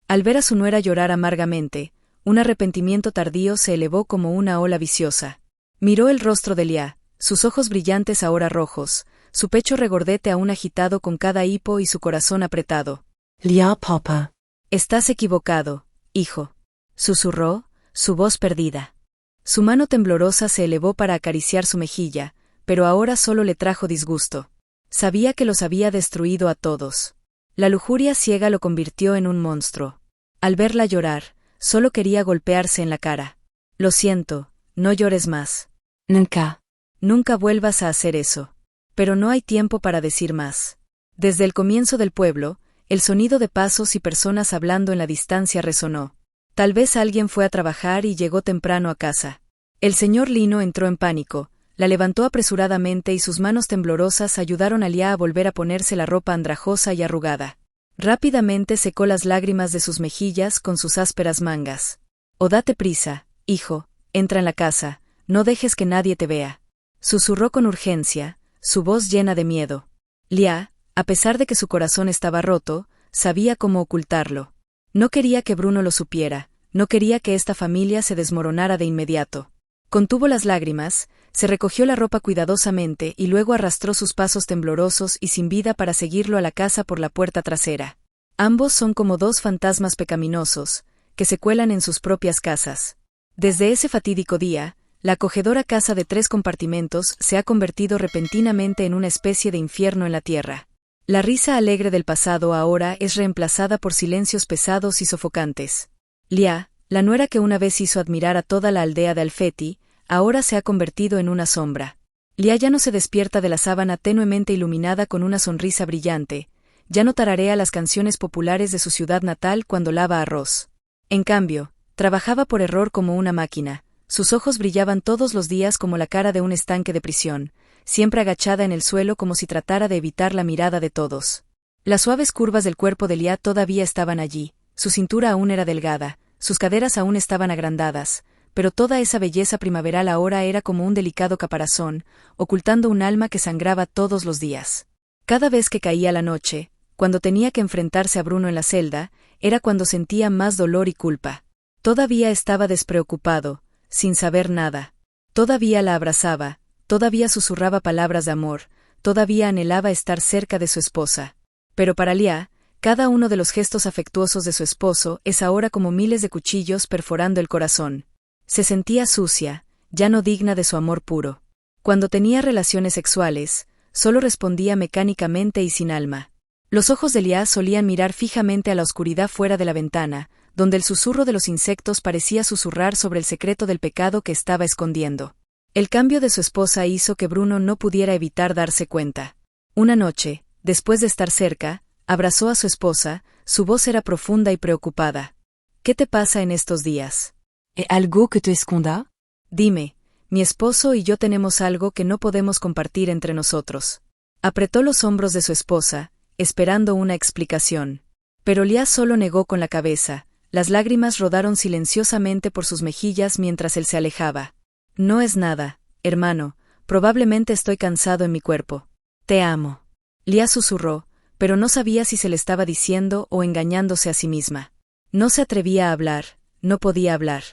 Al ver a su nuera llorar amargamente, un arrepentimiento tardío se elevó como una ola viciosa. Miró el rostro de Lia, sus ojos brillantes ahora rojos, su pecho regordete aún agitado con cada hipo y su corazón apretado. Lia, papá. Estás equivocado, hijo. Susurró, su voz perdida. Su mano temblorosa se elevó para acariciar su mejilla, pero ahora solo le trajo disgusto. Sabía que los había destruido a todos. La lujuria ciega lo convirtió en un monstruo. Al verla llorar, solo quería golpearse en la cara. Lo siento, no llores más. Nunca. Nunca vuelvas a hacer eso. Pero no hay tiempo para decir más. Desde el comienzo del pueblo, el sonido de pasos y personas hablando en la distancia resonó. Tal vez alguien fue a trabajar y llegó temprano a casa. El señor Lino entró en pánico, la levantó apresuradamente y sus manos temblorosas ayudaron a Lia a volver a ponerse la ropa andrajosa y arrugada. Rápidamente secó las lágrimas de sus mejillas con sus ásperas mangas. «Oh, date prisa, hijo, entra en la casa, no dejes que nadie te vea», susurró con urgencia, su voz llena de miedo. Lia, a pesar de que su corazón estaba roto, sabía cómo ocultarlo. No quería que Bruno lo supiera, no quería que esta familia se desmoronara de inmediato. Contuvo las lágrimas, se recogió la ropa cuidadosamente y luego arrastró sus pasos temblorosos y sin vida para seguirlo a la casa por la puerta trasera. Ambos son como dos fantasmas pecaminosos, que se cuelan en sus propias casas. Desde ese fatídico día, la acogedora casa de 3 compartimentos se ha convertido repentinamente en una especie de infierno en la tierra. La risa alegre del pasado ahora es reemplazada por silencios pesados y sofocantes. Lia, la nuera que una vez hizo admirar a toda la aldea de Alfeti, ahora se ha convertido en una sombra. Lia ya no se despierta de la sábana tenuemente iluminada con una sonrisa brillante, ya no tararea las canciones populares de su ciudad natal cuando lava arroz. En cambio, trabajaba por error como una máquina, sus ojos brillaban todos los días como la cara de un estanque de prisión, siempre agachada en el suelo como si tratara de evitar la mirada de todos. Las suaves curvas del cuerpo de Lia todavía estaban allí, su cintura aún era delgada, sus caderas aún estaban agrandadas, pero toda esa belleza primaveral ahora era como un delicado caparazón, ocultando un alma que sangraba todos los días. Cada vez que caía la noche, cuando tenía que enfrentarse a Bruno en la celda, era cuando sentía más dolor y culpa. Todavía estaba despreocupado, sin saber nada. Todavía la abrazaba, todavía susurraba palabras de amor, todavía anhelaba estar cerca de su esposa. Pero para Lia, cada uno de los gestos afectuosos de su esposo es ahora como miles de cuchillos perforando el corazón. Se sentía sucia, ya no digna de su amor puro. Cuando tenía relaciones sexuales, solo respondía mecánicamente y sin alma. Los ojos de Lia solían mirar fijamente a la oscuridad fuera de la ventana, donde el susurro de los insectos parecía susurrar sobre el secreto del pecado que estaba escondiendo. El cambio de su esposa hizo que Bruno no pudiera evitar darse cuenta. Una noche, después de estar cerca, abrazó a su esposa, su voz era profunda y preocupada. «¿Qué te pasa en estos días? ¿Es algo que te esconda?» «Dime, mi esposo y yo tenemos algo que no podemos compartir entre nosotros». Apretó los hombros de su esposa, esperando una explicación. Pero Lia solo negó con la cabeza, las lágrimas rodaron silenciosamente por sus mejillas mientras él se alejaba. «No es nada, hermano, probablemente estoy cansado en mi cuerpo. Te amo». Lia susurró, pero no sabía si se le estaba diciendo o engañándose a sí misma. No se atrevía a hablar, no podía hablar.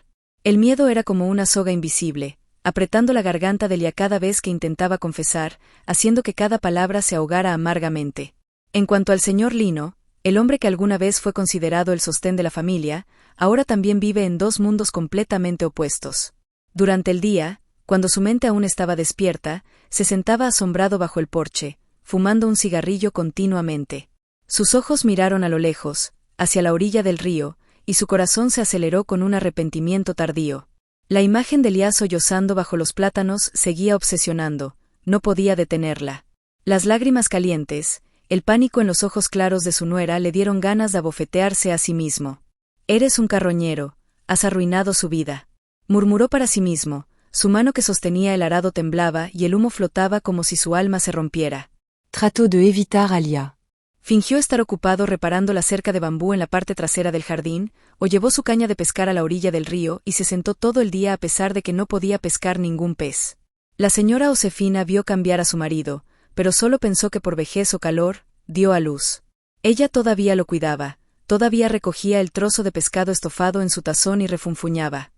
El miedo era como una soga invisible, apretando la garganta de Lia cada vez que intentaba confesar, haciendo que cada palabra se ahogara amargamente. En cuanto al señor Lino, el hombre que alguna vez fue considerado el sostén de la familia, ahora también vive en 2 mundos completamente opuestos. Durante el día, cuando su mente aún estaba despierta, se sentaba asombrado bajo el porche, fumando un cigarrillo continuamente. Sus ojos miraron a lo lejos, hacia la orilla del río, y su corazón se aceleró con un arrepentimiento tardío. La imagen de Lia sollozando bajo los plátanos seguía obsesionando, no podía detenerla. Las lágrimas calientes, el pánico en los ojos claros de su nuera le dieron ganas de abofetearse a sí mismo. «Eres un carroñero, has arruinado su vida», murmuró para sí mismo, su mano que sostenía el arado temblaba y el humo flotaba como si su alma se rompiera. Trató de evitar a Lia. Fingió estar ocupado reparando la cerca de bambú en la parte trasera del jardín, o llevó su caña de pescar a la orilla del río y se sentó todo el día a pesar de que no podía pescar ningún pez. La señora Josefina vio cambiar a su marido, pero solo pensó que por vejez o calor, dio a luz. Ella todavía lo cuidaba, todavía recogía el trozo de pescado estofado en su tazón y refunfuñaba.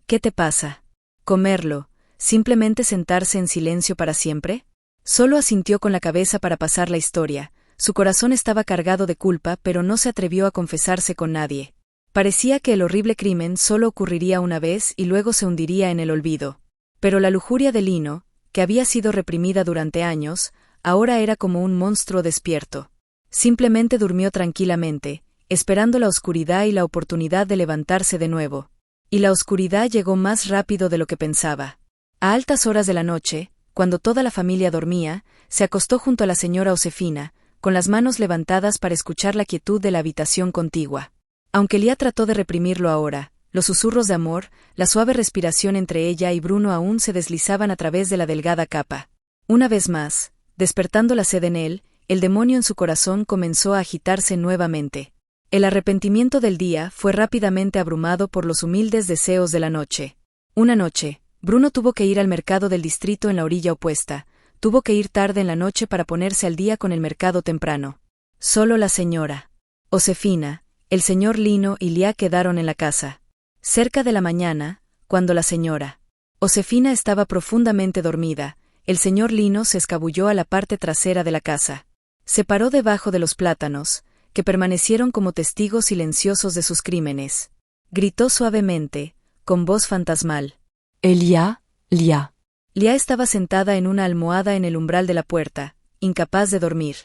«¿Qué te pasa? ¿Comerlo? ¿Simplemente sentarse en silencio para siempre?» Solo asintió con la cabeza para pasar la historia. Su corazón estaba cargado de culpa, pero no se atrevió a confesarse con nadie. Parecía que el horrible crimen solo ocurriría una vez y luego se hundiría en el olvido. Pero la lujuria de Lino, que había sido reprimida durante años, ahora era como un monstruo despierto. Simplemente durmió tranquilamente, esperando la oscuridad y la oportunidad de levantarse de nuevo. Y la oscuridad llegó más rápido de lo que pensaba. A altas horas de la noche, cuando toda la familia dormía, se acostó junto a la señora Josefina, con las manos levantadas para escuchar la quietud de la habitación contigua. Aunque Lia trató de reprimirlo ahora, los susurros de amor, la suave respiración entre ella y Bruno aún se deslizaban a través de la delgada capa. Una vez más, despertando la sed en él, el demonio en su corazón comenzó a agitarse nuevamente. El arrepentimiento del día fue rápidamente abrumado por los humildes deseos de la noche. Una noche, Bruno tuvo que ir al mercado del distrito en la orilla opuesta. Tuvo que ir tarde en la noche para ponerse al día con el mercado temprano. Solo la señora Josefina, el señor Lino y Lia quedaron en la casa. Cerca de la mañana, cuando la señora Josefina estaba profundamente dormida, el señor Lino se escabulló a la parte trasera de la casa. Se paró debajo de los plátanos, que permanecieron como testigos silenciosos de sus crímenes. Gritó suavemente, con voz fantasmal. Lia, Lia. Lia estaba sentada en una almohada en el umbral de la puerta, incapaz de dormir.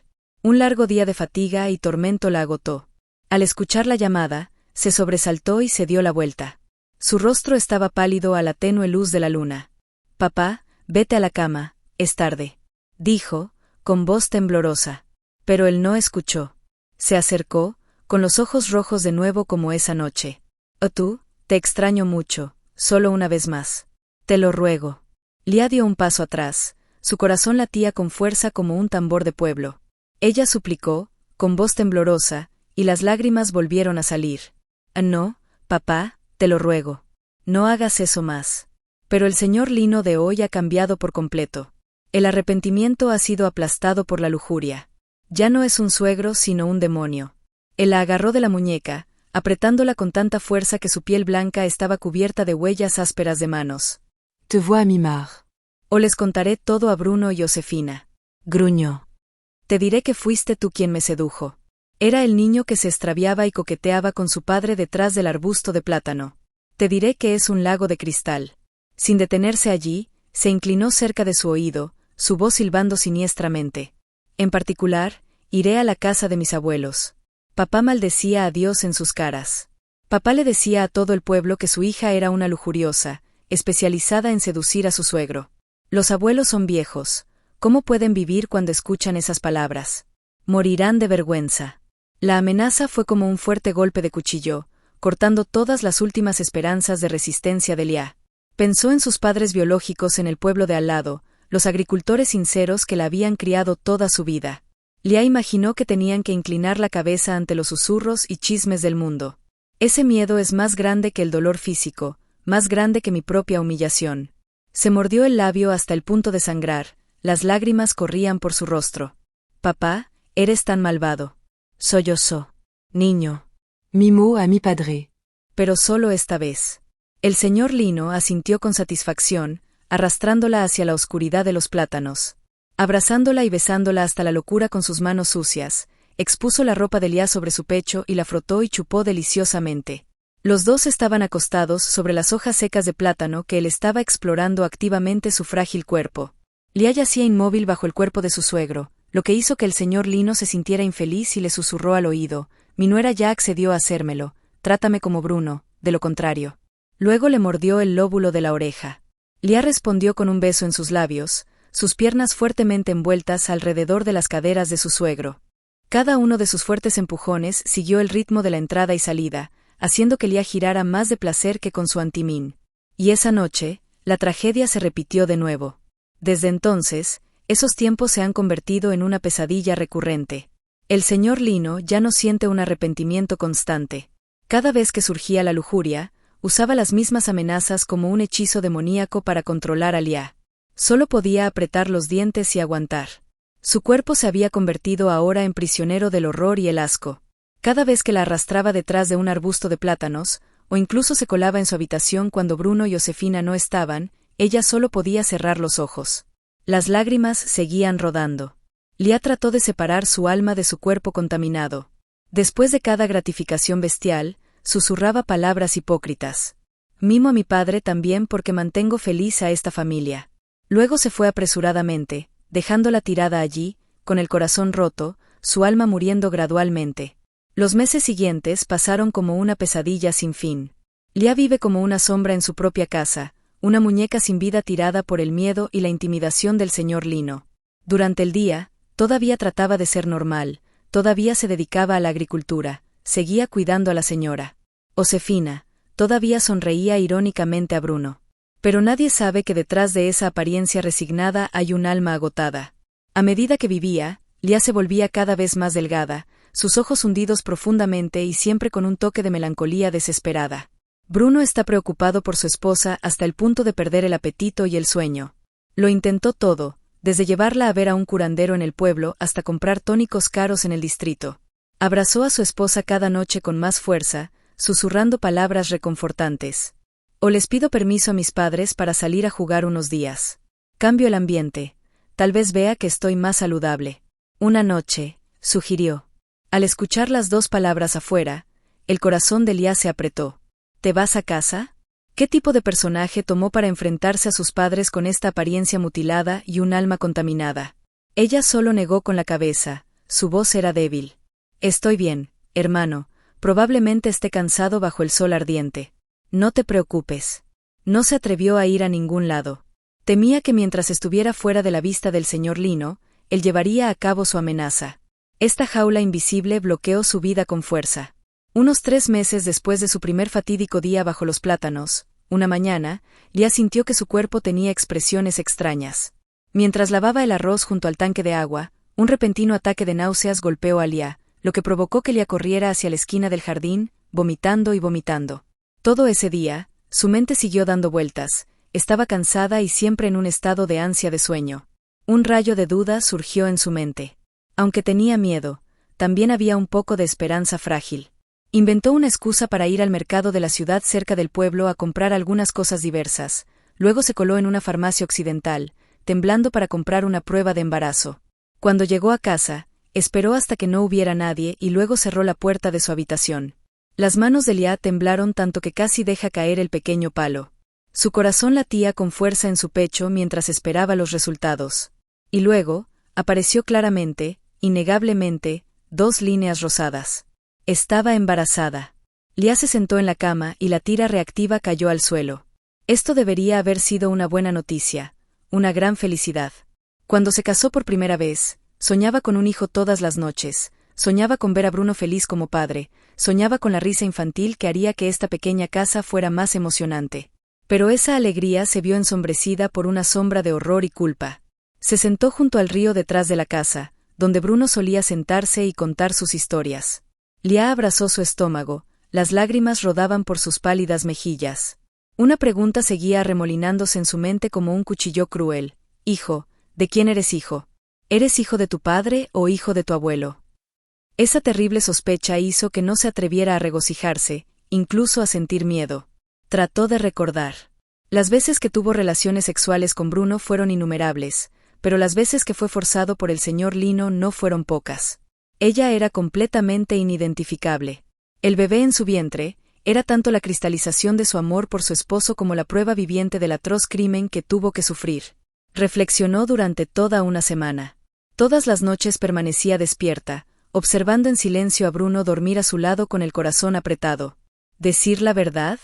Un largo día de fatiga y tormento la agotó. Al escuchar la llamada, se sobresaltó y se dio la vuelta. Su rostro estaba pálido a la tenue luz de la luna. «Papá, vete a la cama, es tarde», dijo, con voz temblorosa. Pero él no escuchó. Se acercó, con los ojos rojos de nuevo como esa noche. «Oh tú, te extraño mucho, solo una vez más. Te lo ruego». Lia dio un paso atrás, su corazón latía con fuerza como un tambor de pueblo. Ella suplicó, con voz temblorosa, y las lágrimas volvieron a salir. «No, papá, te lo ruego. No hagas eso más». Pero el señor Lino de hoy ha cambiado por completo. El arrepentimiento ha sido aplastado por la lujuria. Ya no es un suegro sino un demonio. Él la agarró de la muñeca, apretándola con tanta fuerza que su piel blanca estaba cubierta de huellas ásperas de manos. Te vois mi-mar. «O les contaré todo a Bruno y Josefina», gruñó. «Te diré que fuiste tú quien me sedujo». Era el niño que se extraviaba y coqueteaba con su padre detrás del arbusto de plátano. «Te diré que es un lago de cristal». Sin detenerse allí, se inclinó cerca de su oído, su voz silbando siniestramente. «En particular, iré a la casa de mis abuelos». Papá maldecía a Dios en sus caras. Papá le decía a todo el pueblo que su hija era una lujuriosa, especializada en seducir a su suegro. Los abuelos son viejos. ¿Cómo pueden vivir cuando escuchan esas palabras? Morirán de vergüenza. La amenaza fue como un fuerte golpe de cuchillo, cortando todas las últimas esperanzas de resistencia de Lia. Pensó en sus padres biológicos en el pueblo de al lado, los agricultores sinceros que la habían criado toda su vida. Lia imaginó que tenían que inclinar la cabeza ante los susurros y chismes del mundo. Ese miedo es más grande que el dolor físico, más grande que mi propia humillación. Se mordió el labio hasta el punto de sangrar, las lágrimas corrían por su rostro. «Papá, eres tan malvado». Sollozó. «Niño». Mi mot à mi padre. Pero solo esta vez. El señor Lino asintió con satisfacción, arrastrándola hacia la oscuridad de los plátanos. Abrazándola y besándola hasta la locura con sus manos sucias, expuso la ropa de Lia sobre su pecho y la frotó y chupó deliciosamente. Los dos estaban acostados sobre las hojas secas de plátano que él estaba explorando activamente su frágil cuerpo. Lia yacía inmóvil bajo el cuerpo de su suegro, lo que hizo que el señor Lino se sintiera infeliz y le susurró al oído: «Mi nuera ya accedió a hacérmelo, trátame como Bruno, de lo contrario». Luego le mordió el lóbulo de la oreja. Lia respondió con un beso en sus labios, sus piernas fuertemente envueltas alrededor de las caderas de su suegro. Cada uno de sus fuertes empujones siguió el ritmo de la entrada y salida, haciendo que Lia girara más de placer que con su antimín. Y esa noche, la tragedia se repitió de nuevo. Desde entonces, esos tiempos se han convertido en una pesadilla recurrente. El señor Lino ya no siente un arrepentimiento constante. Cada vez que surgía la lujuria, usaba las mismas amenazas como un hechizo demoníaco para controlar a Lia. Solo podía apretar los dientes y aguantar. Su cuerpo se había convertido ahora en prisionero del horror y el asco. Cada vez que la arrastraba detrás de un arbusto de plátanos, o incluso se colaba en su habitación cuando Bruno y Josefina no estaban, ella solo podía cerrar los ojos. Las lágrimas seguían rodando. Lia trató de separar su alma de su cuerpo contaminado. Después de cada gratificación bestial, susurraba palabras hipócritas. «Mimo a mi padre también porque mantengo feliz a esta familia». Luego se fue apresuradamente, dejándola tirada allí, con el corazón roto, su alma muriendo gradualmente. Los meses siguientes pasaron como una pesadilla sin fin. Lia vive como una sombra en su propia casa, una muñeca sin vida tirada por el miedo y la intimidación del señor Lino. Durante el día, todavía trataba de ser normal, todavía se dedicaba a la agricultura, seguía cuidando a la señora Josefina, todavía sonreía irónicamente a Bruno. Pero nadie sabe que detrás de esa apariencia resignada hay un alma agotada. A medida que vivía, Lia se volvía cada vez más delgada, sus ojos hundidos profundamente y siempre con un toque de melancolía desesperada. Bruno está preocupado por su esposa hasta el punto de perder el apetito y el sueño. Lo intentó todo, desde llevarla a ver a un curandero en el pueblo hasta comprar tónicos caros en el distrito. Abrazó a su esposa cada noche con más fuerza, susurrando palabras reconfortantes. O les pido permiso a mis padres para salir a jugar unos días. Cambio el ambiente. Tal vez vea que estoy más saludable. Una noche, sugirió. Al escuchar las dos palabras afuera, el corazón de Lia se apretó. ¿Te vas a casa? ¿Qué tipo de personaje tomó para enfrentarse a sus padres con esta apariencia mutilada y un alma contaminada? Ella solo negó con la cabeza, su voz era débil. Estoy bien, hermano, probablemente esté cansado bajo el sol ardiente. No te preocupes. No se atrevió a ir a ningún lado. Temía que mientras estuviera fuera de la vista del señor Lino, él llevaría a cabo su amenaza. Esta jaula invisible bloqueó su vida con fuerza. Unos 3 meses después de su primer fatídico día bajo los plátanos, una mañana, Lia sintió que su cuerpo tenía expresiones extrañas. Mientras lavaba el arroz junto al tanque de agua, un repentino ataque de náuseas golpeó a Lia, lo que provocó que Lia corriera hacia la esquina del jardín, vomitando y vomitando. Todo ese día, su mente siguió dando vueltas, estaba cansada y siempre en un estado de ansia de sueño. Un rayo de duda surgió en su mente. Aunque tenía miedo, también había un poco de esperanza frágil. Inventó una excusa para ir al mercado de la ciudad cerca del pueblo a comprar algunas cosas diversas, luego se coló en una farmacia occidental, temblando para comprar una prueba de embarazo. Cuando llegó a casa, esperó hasta que no hubiera nadie y luego cerró la puerta de su habitación. Las manos de Lia temblaron tanto que casi deja caer el pequeño palo. Su corazón latía con fuerza en su pecho mientras esperaba los resultados. Y luego, apareció claramente, innegablemente, 2 líneas rosadas. Estaba embarazada. Lia se sentó en la cama y la tira reactiva cayó al suelo. Esto debería haber sido una buena noticia, una gran felicidad. Cuando se casó por primera vez, soñaba con un hijo todas las noches, soñaba con ver a Bruno feliz como padre, soñaba con la risa infantil que haría que esta pequeña casa fuera más emocionante. Pero esa alegría se vio ensombrecida por una sombra de horror y culpa. Se sentó junto al río detrás de la casa, donde Bruno solía sentarse y contar sus historias. Lia abrazó su estómago, las lágrimas rodaban por sus pálidas mejillas. Una pregunta seguía arremolinándose en su mente como un cuchillo cruel. Hijo, ¿de quién eres hijo? ¿Eres hijo de tu padre o hijo de tu abuelo? Esa terrible sospecha hizo que no se atreviera a regocijarse, incluso a sentir miedo. Trató de recordar. Las veces que tuvo relaciones sexuales con Bruno fueron innumerables, pero las veces que fue forzado por el señor Lino no fueron pocas. Ella era completamente inidentificable. El bebé en su vientre era tanto la cristalización de su amor por su esposo como la prueba viviente del atroz crimen que tuvo que sufrir. Reflexionó durante toda una semana. Todas las noches permanecía despierta, observando en silencio a Bruno dormir a su lado con el corazón apretado. ¿Decir la verdad?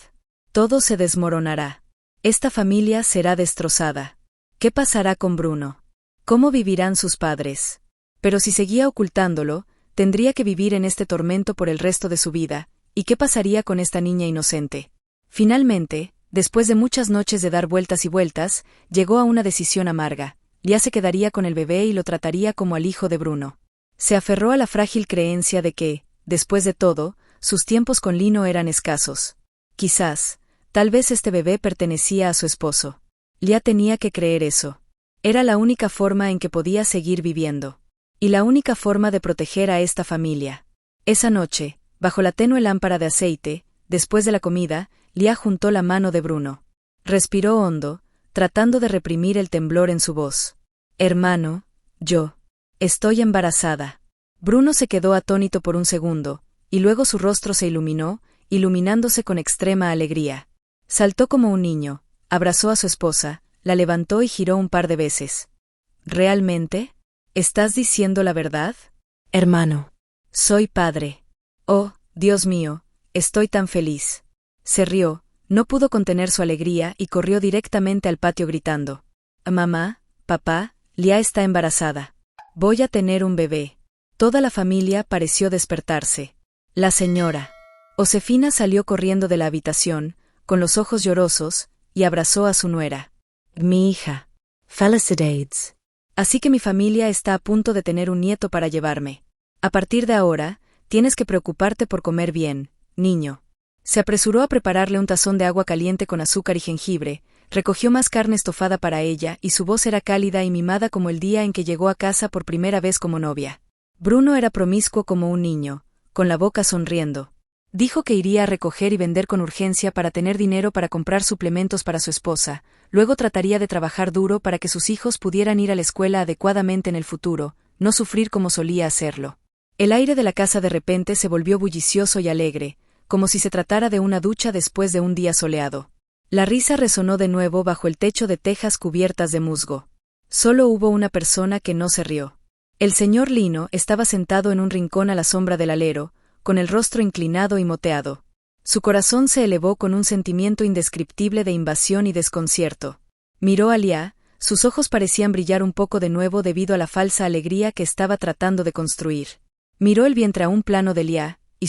Todo se desmoronará. Esta familia será destrozada. ¿Qué pasará con Bruno? ¿Cómo vivirán sus padres? Pero si seguía ocultándolo, tendría que vivir en este tormento por el resto de su vida, ¿y qué pasaría con esta niña inocente? Finalmente, después de muchas noches de dar vueltas y vueltas, llegó a una decisión amarga. Lia se quedaría con el bebé y lo trataría como al hijo de Bruno. Se aferró a la frágil creencia de que, después de todo, sus tiempos con Lino eran escasos. Quizás, tal vez este bebé pertenecía a su esposo. Lia tenía que creer eso. Era la única forma en que podía seguir viviendo. Y la única forma de proteger a esta familia. Esa noche, bajo la tenue lámpara de aceite, después de la comida, Lia juntó la mano de Bruno. Respiró hondo, tratando de reprimir el temblor en su voz. Hermano, yo estoy embarazada. Bruno se quedó atónito por un segundo, y luego su rostro se iluminó, iluminándose con extrema alegría. Saltó como un niño, abrazó a su esposa, la levantó y giró un par de veces. ¿Realmente? ¿Estás diciendo la verdad? Hermano. Soy padre. Oh, Dios mío, estoy tan feliz. Se rió, no pudo contener su alegría y corrió directamente al patio gritando. Mamá, papá, Lia está embarazada. Voy a tener un bebé. Toda la familia pareció despertarse. La señora Josefina salió corriendo de la habitación, con los ojos llorosos, y abrazó a su nuera. Mi hija. Felicidades. Así que mi familia está a punto de tener un nieto para llevarme. A partir de ahora, tienes que preocuparte por comer bien, niño. Se apresuró a prepararle un tazón de agua caliente con azúcar y jengibre, recogió más carne estofada para ella y su voz era cálida y mimada como el día en que llegó a casa por primera vez como novia. Bruno era promiscuo como un niño, con la boca sonriendo. Dijo que iría a recoger y vender con urgencia para tener dinero para comprar suplementos para su esposa, luego trataría de trabajar duro para que sus hijos pudieran ir a la escuela adecuadamente en el futuro, no sufrir como solía hacerlo. El aire de la casa de repente se volvió bullicioso y alegre, como si se tratara de una ducha después de un día soleado. La risa resonó de nuevo bajo el techo de tejas cubiertas de musgo. Solo hubo una persona que no se rió. El señor Lino estaba sentado en un rincón a la sombra del alero, con el rostro inclinado y moteado. Su corazón se elevó con un sentimiento indescriptible de invasión y desconcierto. Miró a Lia, sus ojos parecían brillar un poco de nuevo debido a la falsa alegría que estaba tratando de construir. Miró el vientre a un plano de Lia, y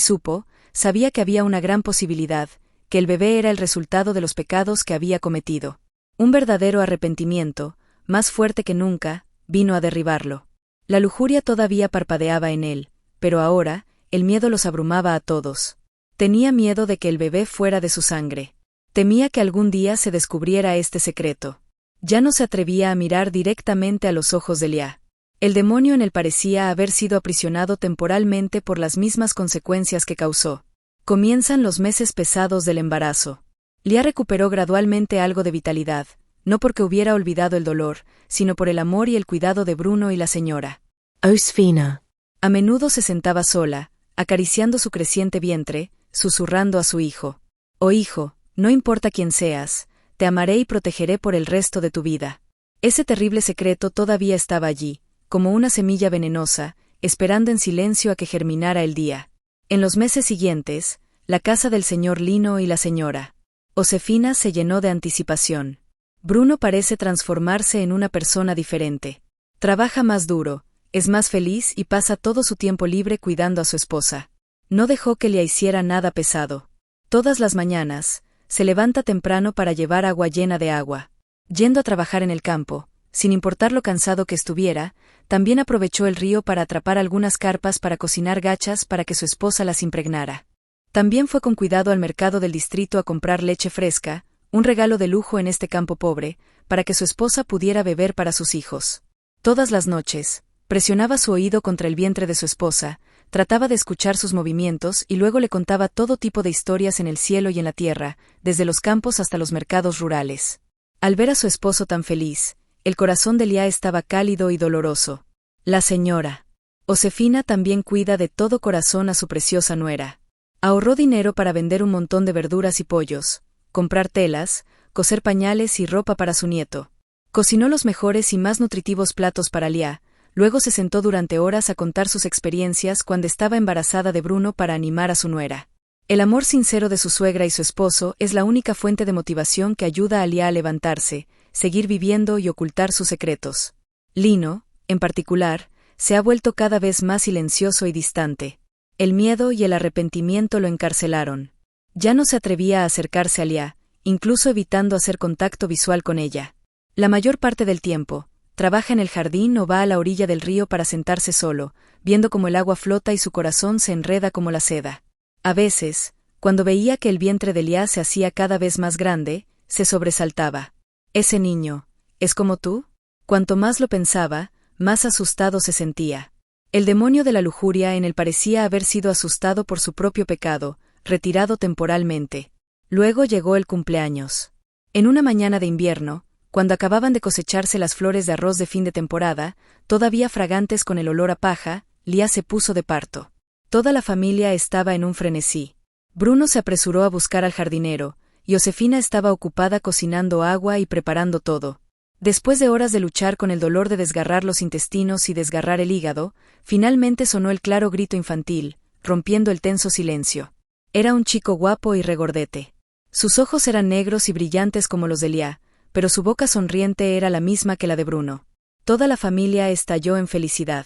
sabía que había una gran posibilidad, que el bebé era el resultado de los pecados que había cometido. Un verdadero arrepentimiento, más fuerte que nunca, vino a derribarlo. La lujuria todavía parpadeaba en él, pero ahora, el miedo los abrumaba a todos. Tenía miedo de que el bebé fuera de su sangre. Temía que algún día se descubriera este secreto. Ya no se atrevía a mirar directamente a los ojos de Lia. El demonio en él parecía haber sido aprisionado temporalmente por las mismas consecuencias que causó. Comienzan los meses pesados del embarazo. Lia recuperó gradualmente algo de vitalidad, no porque hubiera olvidado el dolor, sino por el amor y el cuidado de Bruno y la señora Josefina. A menudo se sentaba sola, acariciando su creciente vientre, susurrando a su hijo. Oh hijo, no importa quién seas, te amaré y protegeré por el resto de tu vida. Ese terrible secreto todavía estaba allí, como una semilla venenosa, esperando en silencio a que germinara el día. En los meses siguientes, la casa del señor Lino y la señora Josefina se llenó de anticipación. Bruno parece transformarse en una persona diferente. Trabaja más duro, es más feliz y pasa todo su tiempo libre cuidando a su esposa. No dejó que le hiciera nada pesado. Todas las mañanas, se levanta temprano para llevar agua llena de agua. Yendo a trabajar en el campo, sin importar lo cansado que estuviera, también aprovechó el río para atrapar algunas carpas para cocinar gachas para que su esposa las impregnara. También fue con cuidado al mercado del distrito a comprar leche fresca, un regalo de lujo en este campo pobre, para que su esposa pudiera beber para sus hijos. Todas las noches, presionaba su oído contra el vientre de su esposa, trataba de escuchar sus movimientos y luego le contaba todo tipo de historias en el cielo y en la tierra, desde los campos hasta los mercados rurales. Al ver a su esposo tan feliz, el corazón de Lia estaba cálido y doloroso. La señora Josefina también cuida de todo corazón a su preciosa nuera. Ahorró dinero para vender un montón de verduras y pollos, comprar telas, coser pañales y ropa para su nieto. Cocinó los mejores y más nutritivos platos para Lia, luego se sentó durante horas a contar sus experiencias cuando estaba embarazada de Bruno para animar a su nuera. El amor sincero de su suegra y su esposo es la única fuente de motivación que ayuda a Lia a levantarse, seguir viviendo y ocultar sus secretos. Lino, en particular, se ha vuelto cada vez más silencioso y distante. El miedo y el arrepentimiento lo encarcelaron. Ya no se atrevía a acercarse a Lia, incluso evitando hacer contacto visual con ella. La mayor parte del tiempo, trabaja en el jardín o va a la orilla del río para sentarse solo, viendo cómo el agua flota y su corazón se enreda como la seda. A veces, cuando veía que el vientre de Lia se hacía cada vez más grande, se sobresaltaba. «¿Ese niño es como tú?» Cuanto más lo pensaba, más asustado se sentía. El demonio de la lujuria en él parecía haber sido asustado por su propio pecado, retirado temporalmente. Luego llegó el cumpleaños. En una mañana de invierno, cuando acababan de cosecharse las flores de arroz de fin de temporada, todavía fragantes con el olor a paja, Lia se puso de parto. Toda la familia estaba en un frenesí. Bruno se apresuró a buscar al jardinero, y Josefina estaba ocupada cocinando agua y preparando todo. Después de horas de luchar con el dolor de desgarrar los intestinos y desgarrar el hígado, finalmente sonó el claro grito infantil, rompiendo el tenso silencio. Era un chico guapo y regordete. Sus ojos eran negros y brillantes como los de Lia, pero su boca sonriente era la misma que la de Bruno. Toda la familia estalló en felicidad.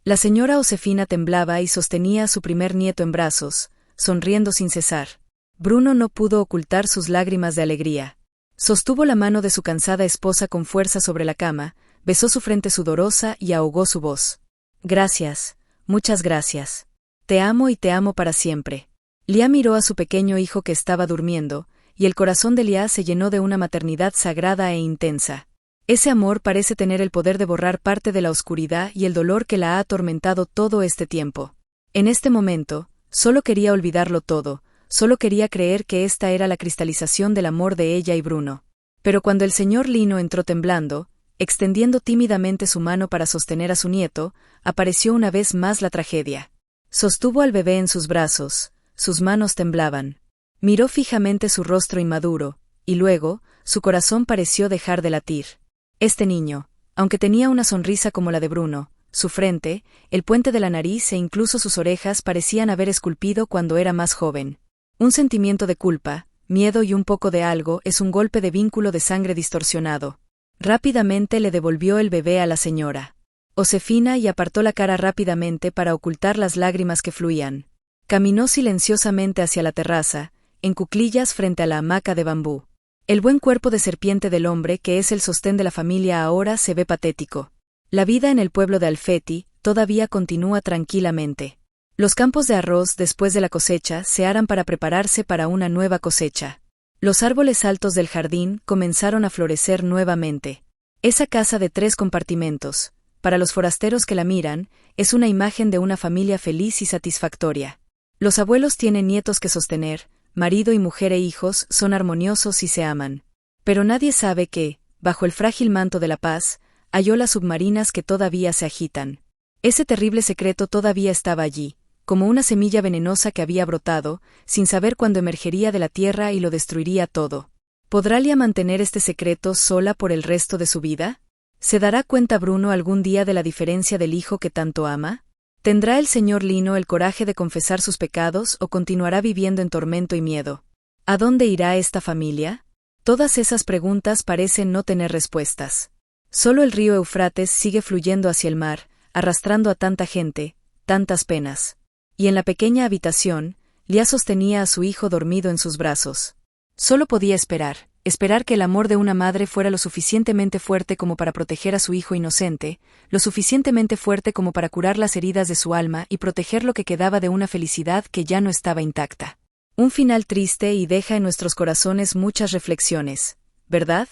La señora Josefina temblaba y sostenía a su primer nieto en brazos, sonriendo sin cesar. Bruno no pudo ocultar sus lágrimas de alegría. Sostuvo la mano de su cansada esposa con fuerza sobre la cama, besó su frente sudorosa y ahogó su voz. Gracias, muchas gracias. Te amo y te amo para siempre. Lia miró a su pequeño hijo que estaba durmiendo, y el corazón de Lia se llenó de una maternidad sagrada e intensa. Ese amor parece tener el poder de borrar parte de la oscuridad y el dolor que la ha atormentado todo este tiempo. En este momento, solo quería olvidarlo todo, solo quería creer que esta era la cristalización del amor de ella y Bruno. Pero cuando el señor Lino entró temblando, extendiendo tímidamente su mano para sostener a su nieto, apareció una vez más la tragedia. Sostuvo al bebé en sus brazos, sus manos temblaban. Miró fijamente su rostro inmaduro, y luego, su corazón pareció dejar de latir. Este niño, aunque tenía una sonrisa como la de Bruno, su frente, el puente de la nariz e incluso sus orejas parecían haber esculpido cuando era más joven. Un sentimiento de culpa, miedo y un poco de algo es un golpe de vínculo de sangre distorsionado. Rápidamente le devolvió el bebé a la señora Josefina y apartó la cara rápidamente para ocultar las lágrimas que fluían. Caminó silenciosamente hacia la terraza, en cuclillas frente a la hamaca de bambú. El buen cuerpo de serpiente del hombre que es el sostén de la familia ahora se ve patético. La vida en el pueblo de Alfeti todavía continúa tranquilamente. Los campos de arroz después de la cosecha se aran para prepararse para una nueva cosecha. Los árboles altos del jardín comenzaron a florecer nuevamente. Esa casa de 3 compartimentos, para los forasteros que la miran, es una imagen de una familia feliz y satisfactoria. Los abuelos tienen nietos que sostener, marido y mujer e hijos son armoniosos y se aman. Pero nadie sabe que, bajo el frágil manto de la paz, hay olas submarinas que todavía se agitan. Ese terrible secreto todavía estaba allí, como una semilla venenosa que había brotado, sin saber cuándo emergería de la tierra y lo destruiría todo. ¿Podrá Lia mantener este secreto sola por el resto de su vida? ¿Se dará cuenta Bruno algún día de la diferencia del hijo que tanto ama? ¿Tendrá el señor Lino el coraje de confesar sus pecados o continuará viviendo en tormento y miedo? ¿A dónde irá esta familia? Todas esas preguntas parecen no tener respuestas. Solo el río Eufrates sigue fluyendo hacia el mar, arrastrando a tanta gente, tantas penas. Y en la pequeña habitación, Lia sostenía a su hijo dormido en sus brazos. Solo podía esperar que el amor de una madre fuera lo suficientemente fuerte como para proteger a su hijo inocente, lo suficientemente fuerte como para curar las heridas de su alma y proteger lo que quedaba de una felicidad que ya no estaba intacta. Un final triste y deja en nuestros corazones muchas reflexiones, ¿verdad?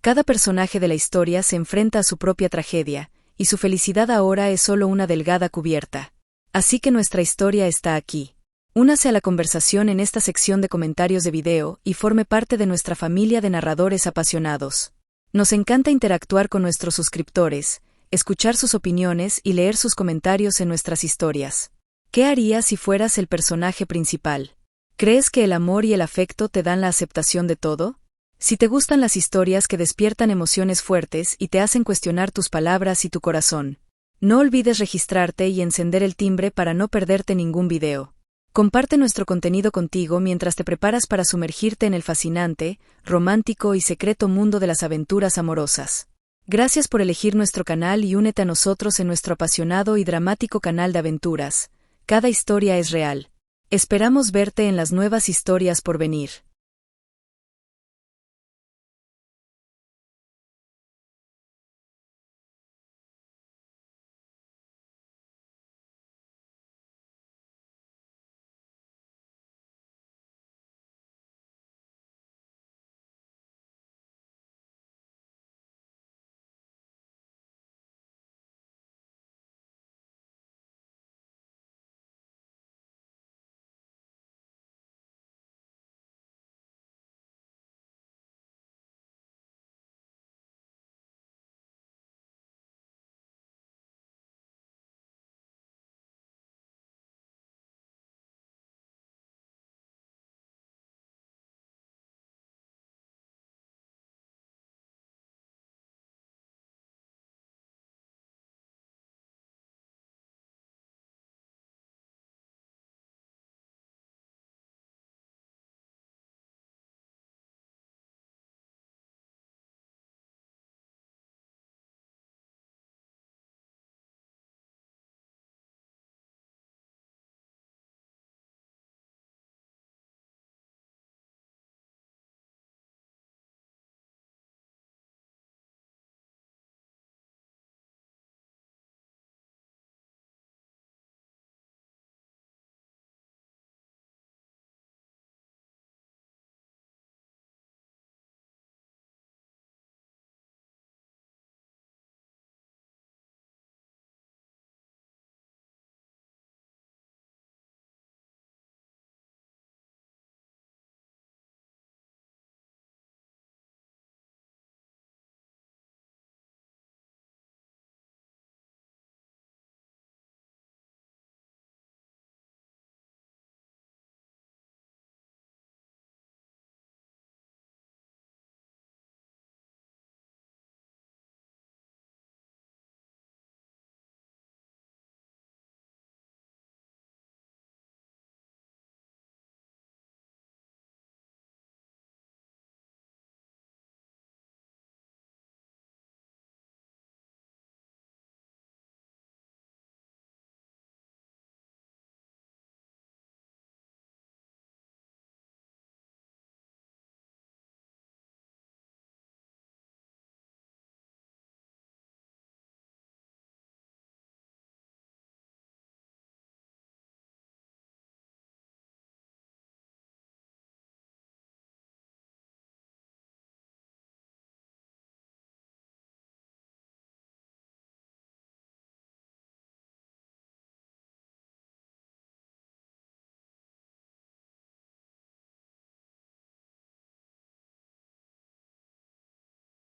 Cada personaje de la historia se enfrenta a su propia tragedia, y su felicidad ahora es solo una delgada cubierta. Así que nuestra historia está aquí. Únase a la conversación en esta sección de comentarios de video y forme parte de nuestra familia de narradores apasionados. Nos encanta interactuar con nuestros suscriptores, escuchar sus opiniones y leer sus comentarios en nuestras historias. ¿Qué harías si fueras el personaje principal? ¿Crees que el amor y el afecto te dan la aceptación de todo? Si te gustan las historias que despiertan emociones fuertes y te hacen cuestionar tus palabras y tu corazón, no olvides registrarte y encender el timbre para no perderte ningún video. Comparte nuestro contenido contigo mientras te preparas para sumergirte en el fascinante, romántico y secreto mundo de las aventuras amorosas. Gracias por elegir nuestro canal y únete a nosotros en nuestro apasionado y dramático canal de aventuras. Cada historia es real. Esperamos verte en las nuevas historias por venir.